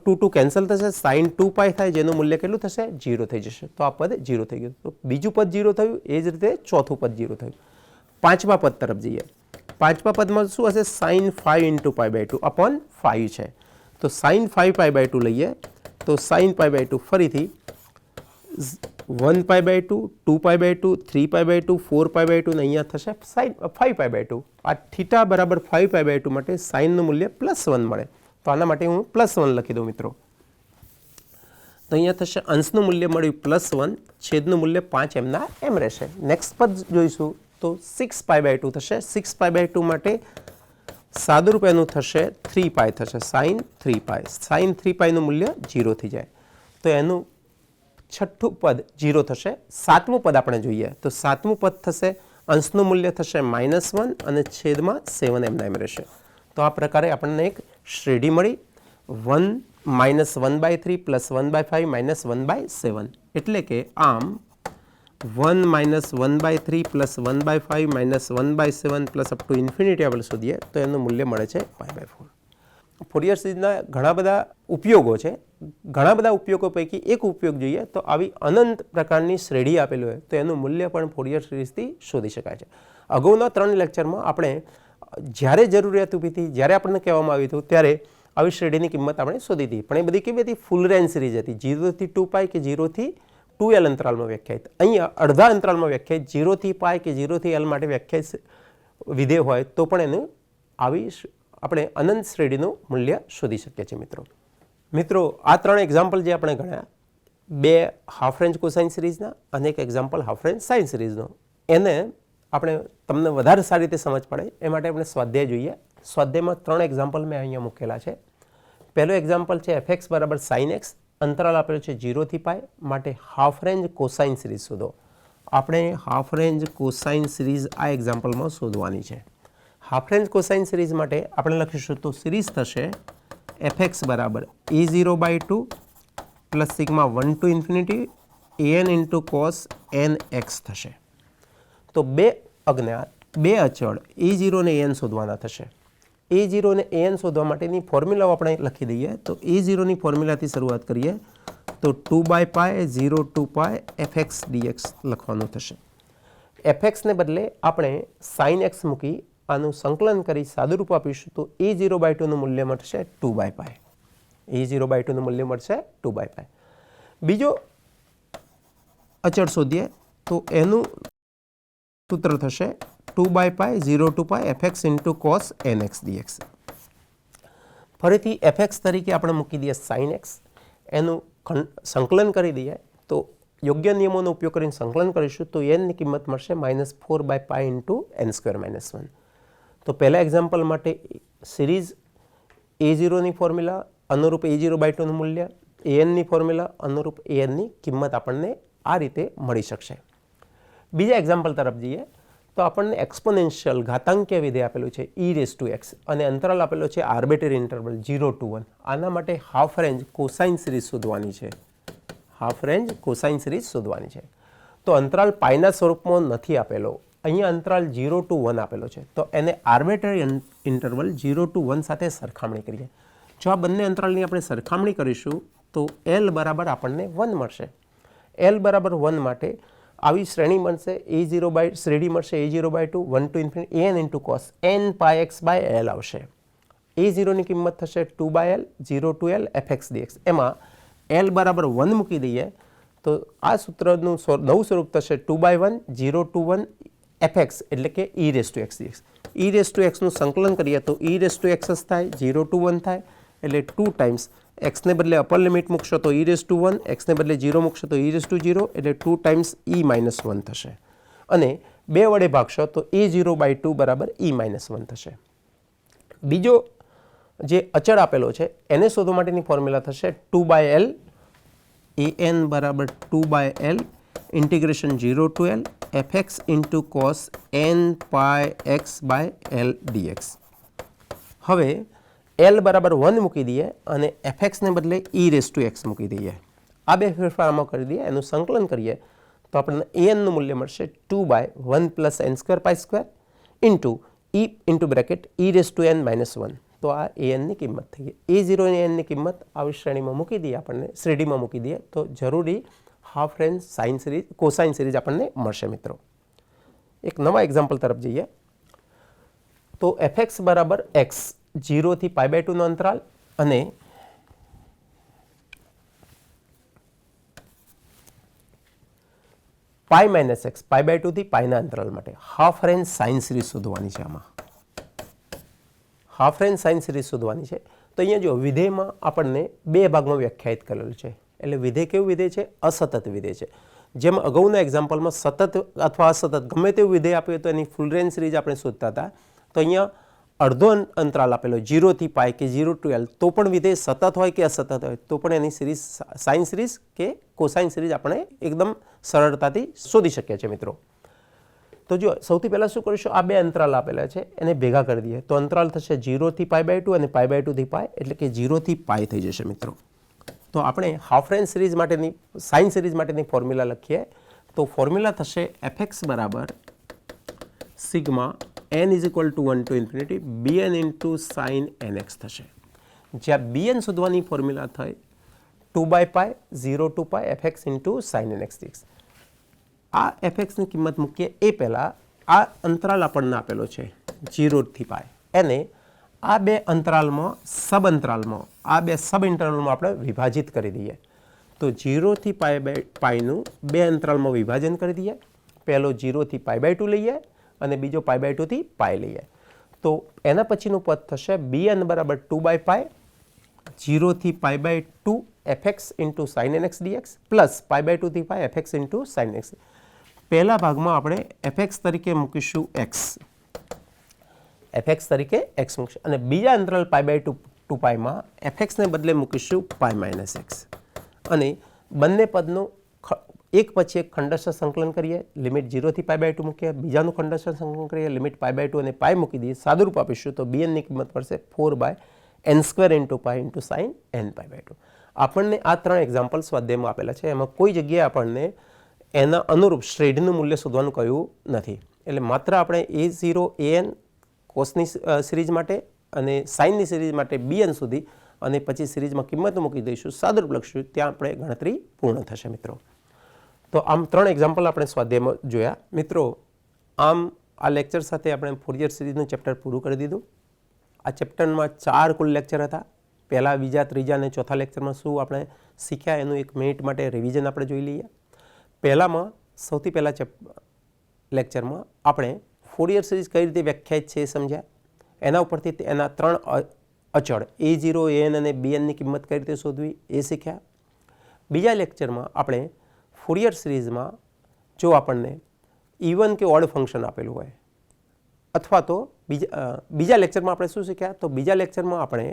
2 2 કેન્સલ થશે, sin 2π થાય જેનું મૂલ્ય કેટલું થશે 0 થઈ જશે. તો આ પદ 0 થઈ ગયું. તો બીજું પદ 0 થયું, એ જ રીતે ચોથું પદ 0 થયું. પાંચમા પદ તરફ જઈએ. પાંચમા પદમાં શું હશે? sin 5 × π/2 upon 5 છે. તો sin 5 π/2 લઈએ તો sin π/2 ફરીથી 1 π/2 2 π/2 3 π/2 4 π/2 ને અહીંયા થશે sin 5 π/2. આ થીટા બરાબર 5 π/2 માટે સાઇનનું મૂલ્ય +1 મળે. તો આના માટે હું +1 લખી દઉં મિત્રો. તો અહીંયા થશે અંશનું મૂલ્ય મળ્યું +1, છેદનું મૂલ્ય 5 એમના એમ રહેશે. નેક્સ્ટ પદ જોઈશું તો 6 π/2 થશે. 6 π/2 માટે સાદુરૂપ એનું થશે 3π થશે, sin 3π. sin 3π નું મૂલ્ય 0 થઈ જાય. તો એનું છઠ્ઠું પદ 0 થશે. સાતમું પદ આપણે જોઈએ તો સાતમું પદ થશે અંશનું મૂલ્ય થશે -1 અને છેદમાં 7 એમના એમ રહેશે. તો આ પ્રકારે આપણને એક શ્રેણી મળી 1 - 1/3 + 1/5 - 1/7. એટલે કે આમ 1 - 1/3 + 1/5 - 1/7 અપ ટુ ઇન્ફિનિટી આપણે શોધીએ તો એનું મૂલ્ય મળે છે π/4. ફોરિયર સિરીઝના ઘણા બધા ઉપયોગો છે. ઘણા બધા ઉપયોગો પૈકી એક ઉપયોગ જોઈએ તો આવી અનંત પ્રકારની શ્રેણી આપેલી હોય તો એનું મૂલ્ય પણ ફોરિયર સિરીઝથી શોધી શકાય છે. અગાઉના 3 લેક્ચરમાં આપણે જ્યારે જરૂરિયાત ઊભી હતી, જ્યારે આપણને કહેવામાં આવ્યું હતું ત્યારે આવી શ્રેણીની કિંમત આપણે શોધી હતી. પણ એ બધી કેવી હતી? ફૂલ રેન્જ સિરીઝ હતી. 0 થી 2π કે 0 થી 2l અંતરાલમાં વ્યાખ્યાયિત. અહીંયા અડધા અંતરાલમાં વ્યાખ્યાયિત 0 થી π કે 0 થી l માટે વ્યાખ્યાયિત વિધેય હોય તો પણ એનું આવી આપણે અનંત શ્રેણીનું મૂલ્ય શોધી શકીએ છીએ મિત્રો. આ 3 એક્ઝામ્પલ જે આપણે ગણ્યા, 2 હાફ રેન્જ કોસાઇન સિરીઝના અને એક એક્ઝામ્પલ હાફ રેન્જ સાઇન સિરીઝનો, એને આપણે તમને વધારે સારી રીતે સમજ પડે એ માટે આપણે સ્વાધ્યાય જોઈએ. સ્વાધ્યાયમાં 3 એક્ઝામ્પલ મેં અહીંયા મૂકેલા છે. પહેલો એક્ઝામ્પલ છે fx = sin x, અંતરાલ આપેલો છે 0 થી π માટે હાફ રેન્જ કોસાઇન સિરીઝ શોધો. આપણે હાફ રેન્જ કોસાઇન સિરીઝ આ એક્ઝામ્પલમાં શોધવાની છે. હાફ રેન્જ કોસાઇન સિરીઝ માટે આપણે લખીશું તો સિરીઝ થશે fx = a0/2 + σ1 to ∞ an × cos nx થશે. તો બે અજ્ઞાત, બે અચળ a0 ને an શોધવાના થશે. a0 ને an શોધવા માટેની ફોર્મ્યુલાઓ આપણે લખી દઈએ તો a0 ની ફોર્મ્યુલાથી શરૂઆત કરીએ તો 2/π 0 to π fx dx લખવાનું થશે. fx ને બદલે આપણે sin x મૂકી આનું સંકલન કરી સાદુરૂપ આપીશું તો a0/2 નું મૂલ્ય મળશે 2/π. a0/2 નું મૂલ્ય મળશે 2/π. બીજો અચળ શોધીએ તો એનું સૂત્ર થશે 2/π 0 to π fx × cos nx dx. ફરીથી fx તરીકે આપણે મૂકી દઈએ sin x, એનું સંકલન કરી દઈએ તો યોગ્ય નિયમોનો ઉપયોગ કરીને સંકલન કરીશું તો n ની કિંમત મળશે -4/π × n² - 1. તો પહેલા એક્ઝામ્પલ માટે સિરીઝ a0 ની ફોર્મ્યુલા અનુરૂપ a0/2 નું મૂલ્ય, an ની ફોર્મ્યુલા અનુરૂપ an ની કિંમત આપણને આ રીતે મળી શકશે. બીજા એક્ઝામ્પલ તરફ જઈએ તો આપણને એક્સપોનેન્શિયલ ઘાતાંકીય વિધેય આપેલું છે e⁻x અને અંતરાલ આપેલો છે આર્બિટરી ઇન્ટરવલ 0 to 1. આના માટે હાફ રેન્જ કોસાઇન સિરીઝ શોધવાની છે. હાફ રેન્જ કોસાઇન સિરીઝ શોધવાની છે. તો અંતરાલ પાઈના સ્વરૂપમાં નથી આપેલો, અહીંયા અંતરાલ 0 to 1 આપેલો છે. તો એને આર્બિટરી ઇન્ટરવલ 0 to 1 સાથે સરખામણી કરીએ. જો આ બંને અંતરાલની આપણે સરખામણી કરીશું તો l બરાબર આપણને 1 મળશે. l બરાબર 1 માટે આવી શ્રેણી મળશે શ્રેણી મળશે a0/2 1 to ∞ an × cos nπx/l આવશે. a0 ની કિંમત થશે 2/l 0 to l fx dx. એમાં l બરાબર 1 મૂકી દઈએ તો આ સૂત્રનું નવું સ્વરૂપ થશે 2/1 0 to 1 fx એટલે કે e⁻x dx. e⁻x નું સંકલન કરીએ તો e⁻x થાય 0 to 1 થાય એટલે 2 ટાઈમ્સ એક્સને બદલે અપર લિમિટ મૂકશો તો e⁻1, એક્સને બદલે 0 મૂકશો તો e⁻0 એટલે 2 ટાઈમ્સ e-1 થશે અને 2 વડે ભાગશો તો a0/2 બરાબર e-1 થશે. બીજો જે અચળ આપેલો છે એને શોધવા માટેની ફોર્મ્યુલા થશે 2/l an બરાબર 2/l integration 0 to l fx into cos n pi x/l dx. હવે l બરાબર 1 મૂકી દઈએ અને fx ને બદલે e⁻x મૂકી દઈએ. આ બે ફેરફાર આમાં કરી દઈએ, એનું સંકલન કરીએ તો આપણને an નું મૂલ્ય મળશે 2/1 + n² pi² into e into bracket e⁻n-1. તો આ an ની કિંમત થઈ ગઈ. a0 અને n ની કિંમત આવી શ્રેણીમાં મૂકી દઈએ, આપણને શ્રેણીમાં મૂકી દઈએ તો જરૂરી half range sine series cosine series આપણને મળશે. મિત્રો એક નવા એક્ઝામ્પલ તરફ જઈએ તો fx બરાબર x 0 થી π/2 નો અંતરાલ અને π-x π/2 થી π ના અંતરાલ માટે હાફ રેન્જ સાઇન સિરીઝ શોધવાની છે. આમાં હાફ રેન્જ સાઇન સિરીઝ શોધવાની છે. તો અહીંયા જો વિધેયમાં આપણને બે ભાગમાં વ્યાખ્યાયિત કરેલું છે. એટલે વિધેય કેવું વિધેય છે? અસતત વિધેય છે. જેમ અગાઉના એક્ઝામ્પલમાં સતત અથવા અસતત ગમે તેવું વિધેય આપ્યું તો એની ફૂલ રેન્જ સિરીઝ આપણે શોધતા હતા. તો અહીંયા અડધો અંતરાલ આપેલો 0 થી π કે 0 to l, તો પણ વિધેય સતત હોય કે અસતત હોય તો પણ એની સિરીઝ સાઇન સિરીઝ કે કોસાઇન સિરીઝ આપણે એકદમ સરળતાથી શોધી શકીએ છીએ. મિત્રો તો જો સૌથી પહેલાં શું કરીશું, આ બે અંતરાલ આપેલા છે એને ભેગા કરી દઈએ તો અંતરાલ થશે 0 થી π/2 અને π/2 થી π, એટલે કે 0 થી π થઈ જશે. મિત્રો તો આપણે હાફ રેન્જ સિરીઝ માટેની સાઇન સિરીઝ માટેની ફોર્મ્યુલા લખીએ તો ફોર્મ્યુલા થશે fx બરાબર sigma n = 1 to infinity bn into sin nx થશે. જ્યાં bn શોધવાની ફોર્મ્યુલા થઈ 2/π 0 to π fx into sin nx dx. આ fx ની કિંમત મૂકીએ એ પહેલાં આ અંતરાલ આપણને આપેલો છે 0 થી π, એને આ બે અંતરાલમાં સબ ઇન્ટરવલમાં આપણે વિભાજિત કરી દઈએ. તો 0 થી π નું બે અંતરાલમાં વિભાજન કરી દઈએ. પહેલો 0 થી π/2 લઈએ અને બીજો π/2 થી π લઈએ. તો એના પછીનું પદ થશે bn બરાબર 2/π 0 થી π/2 fx into sin nx dx plus π/2 થી π fx into sin nx. પહેલા ભાગમાં આપણે fx તરીકે મૂકીશું x મૂકીશું અને બીજા અંતરાલ π/2 to π માં fx ને બદલે મૂકીશું π-x અને બંને પદનું એક પછી એક ખંડસ્થ સંકલન કરીએ. લિમિટ 0 થી π/2 મૂકીએ, બીજાનું ખંડસ્થ સંકલન કરીએ, લિમિટ π/2 અને π મૂકી દઈએ, સાદુરૂપ આપીશું તો bn ની કિંમત મળશે 4/n² into π into sin n π/2. આપણને આ ત્રણ એક્ઝામ્પલ સ્વાધ્યાયમાં આપેલા છે. એમાં કોઈ જગ્યાએ આપણને એના અનુરૂપ શ્રેણીનું મૂલ્ય શોધવાનું કહ્યું નથી. એટલે માત્ર આપણે a0 an કોસની સિરીઝ માટે અને સાઇનની સિરીઝ માટે bn સુધી અને પછી સિરીઝમાં કિંમત મૂકી દઈશું, સાદુરૂપ લખશું, ત્યાં આપણે ગણતરી પૂર્ણ થશે. મિત્રો તો આમ ત્રણ એક્ઝામ્પલ આપણે સ્વાધ્યાયમાં જોયા. મિત્રો આમ આ લેક્ચર સાથે આપણે ફોરિયર સિરીઝનું ચેપ્ટર પૂરું કરી દીધું. આ ચેપ્ટરમાં 4 કુલ લેક્ચર હતા. પહેલા, બીજા, ત્રીજા અને ચોથા લેક્ચરમાં શું આપણે શીખ્યા એનું 1 મિનિટ માટે રિવિઝન આપણે જોઈ લઈએ. પહેલામાં સૌથી પહેલાં લેક્ચરમાં આપણે ફોરિયર સિરીઝ કઈ રીતે વ્યાખ્યાયિત છે એ સમજ્યા. એના ઉપરથી એના 3 અચળ a0 an અને bnની કિંમત કઈ રીતે શોધવી એ શીખ્યા. બીજા લેક્ચરમાં આપણે ફોરિયર સિરીઝમાં જો આપણને ઇવન કે ઓડ ફંક્શન આપેલું હોય અથવા તો બીજા લેક્ચરમાં આપણે શું શીખ્યા, તો બીજા લેક્ચરમાં આપણે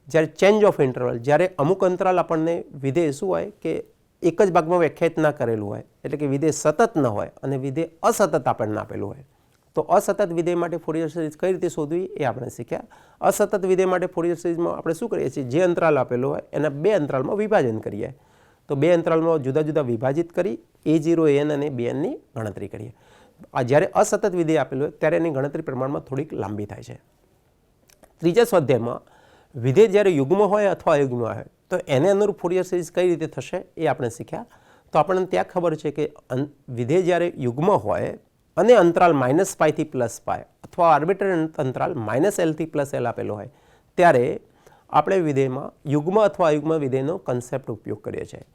જ્યારે ચેન્જ ઓફ ઇન્ટરવલ, જ્યારે અમુક અંતરાલ આપણને વિધેય શું હોય કે એક જ ભાગમાં વ્યાખ્યાયિત ના કરેલું હોય, એટલે કે વિધેય સતત ન હોય અને વિધેય અસતત આપણને આપેલું હોય, તો અસતત વિધેય માટે ફોરિયર સિરીઝ કઈ રીતે શોધવી એ આપણે શીખ્યા. અસતત વિધેય માટે ફોરિયર સિરીઝમાં આપણે શું કરીએ છીએ, જે અંતરાલ આપેલો હોય એના બે અંતરાલમાં વિભાજન કરીએ. તો બે અંતરાલમાં જુદા જુદા વિભાજિત કરી a0 an અને bnની ગણતરી કરીએ. આ જ્યારે અસતત વિધેય આપેલું હોય ત્યારે એની ગણતરી પ્રમાણમાં થોડીક લાંબી થાય છે. ત્રીજા સ્વાધ્યાયમાં વિધેય જ્યારે યુગ્મ હોય અથવા અયુગ્મ હોય તો એને અનુરૂપ ફોરિયર સિરીઝ કઈ રીતે થશે એ આપણે શીખ્યા. તો આપણને ત્યાં ખબર છે કે વિધેય જ્યારે યુગ્મ હોય અને અંતરાલ -π થી +π અથવા આર્બિટ્રરી અંતરાલ -l થી +l આપેલો હોય ત્યારે આપણે વિધેયમાં યુગ્મ અથવા અયુગ્મ વિધેયનો કન્સેપ્ટ ઉપયોગ કરીએ છીએ.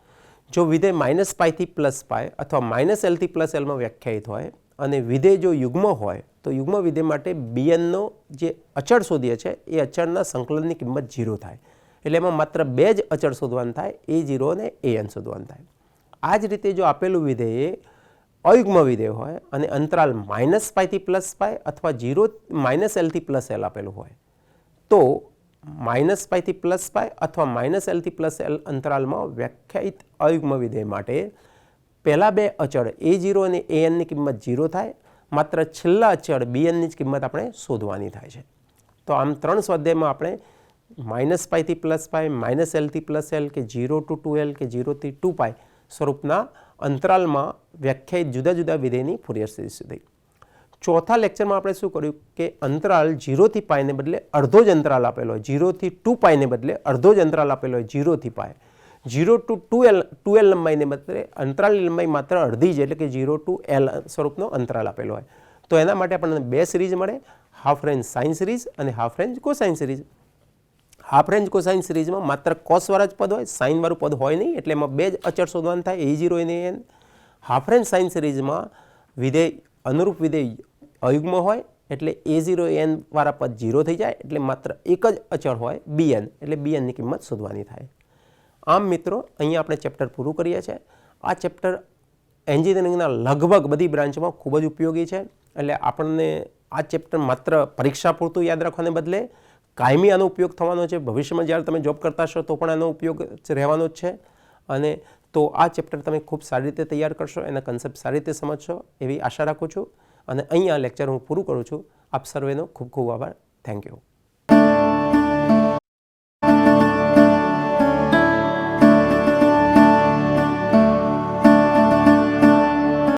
જો વિધેય -π થી +π અથવા -l થી +lમાં વ્યાખ્યાયિત હોય અને વિધેય જો યુગ્મ હોય તો યુગ્મ વિધેય માટે bnનો જે અચળ શોધીએ છીએ એ અચળના સંકલનની કિંમત 0 થાય. એટલે એમાં માત્ર બે જ અચળ શોધવાનું થાય, A0 અને AN શોધવાનું થાય. આ જ રીતે જો આપેલું વિધેય અયુગ્મ વિધેય હોય અને અંતરાલ -π થી +π અથવા -L થી +L આપેલું હોય તો -π થી +π અથવા -L થી +L અંતરાલમાં વ્યાખ્યાયિત અયુગ્મ વિધેય માટે પહેલા બે અચળ A0 અને AN ની કિંમત 0 થાય, માત્ર છેલ્લા અચળ BN ની જ કિંમત આપણે શોધવાની થાય છે. તો આમ ત્રણ સ્વાધ્યાયમાં આપણે -π થી +π, -L થી +L કે 0 to 2L કે 0 થી 2π સ્વરૂપના અંતરાલમાં વ્યાખ્યાયિત જુદા જુદા વિધેયની ફોરિયર સિરીઝ શોધી. ચોથા લેક્ચરમાં આપણે શું કર્યું કે અંતરાલ 0 થી π ને બદલે અડધો જ અંતરાલ આપેલો હોય, 0 થી 2π ને બદલે અડધો જ અંતરાલ આપેલો હોય 0 થી π, 0 to 2L લંબાઈને બદલે અંતરાલની લંબાઈ માત્ર અડધી જ એટલે કે 0 to L સ્વરૂપનો અંતરાલ આપેલો હોય. તો એના માટે આપણને બે સિરીઝ મળે, હાફ રેન્જ સાઇન સિરીઝ અને half range cosine series. Half range cosine સિરીઝમાં માત્ર કોસવાળા જ પદ હોય, સાઇનવાળું પદ હોય નહીં, એટલે એમાં બે જ અચળ શોધવાનું થાય, A0 અને AN. હાફ રેન્જ સાઇન સિરીઝમાં વિધેય અનુરૂપ વિધેય અયુગ્મ હોય એટલે A0 AN વાળા પદ 0 થઈ જાય, એટલે માત્ર એક જ અચળ હોય BN, એટલે BN ની કિંમત શોધવાની થાય. આમ મિત્રો અહીંયા આપણે ચેપ્ટર પૂરું કરીએ છીએ. આ ચેપ્ટર એન્જિનિયરિંગના લગભગ બધી બ્રાન્ચમાં ખૂબ જ ઉપયોગી છે. એટલે આપણને આ ચેપ્ટર માત્ર પરીક્ષા પૂરતું યાદ રાખવાને બદલે કાયમી આનો ઉપયોગ થવાનો છે. ભવિષ્યમાં જ્યારે તમે જોબ કરતા હશો તો પણ આનો ઉપયોગ રહેવાનો જ છે. અને તો આ ચેપ્ટર તમે ખૂબ સારી રીતે તૈયાર કરશો, એના કન્સેપ્ટ સારી રીતે સમજશો એવી આશા રાખું છું. અને અહીંયા લેક્ચર હું પૂરું કરું છું. આપ સર્વેનો ખૂબ ખૂબ આભાર. Thank you.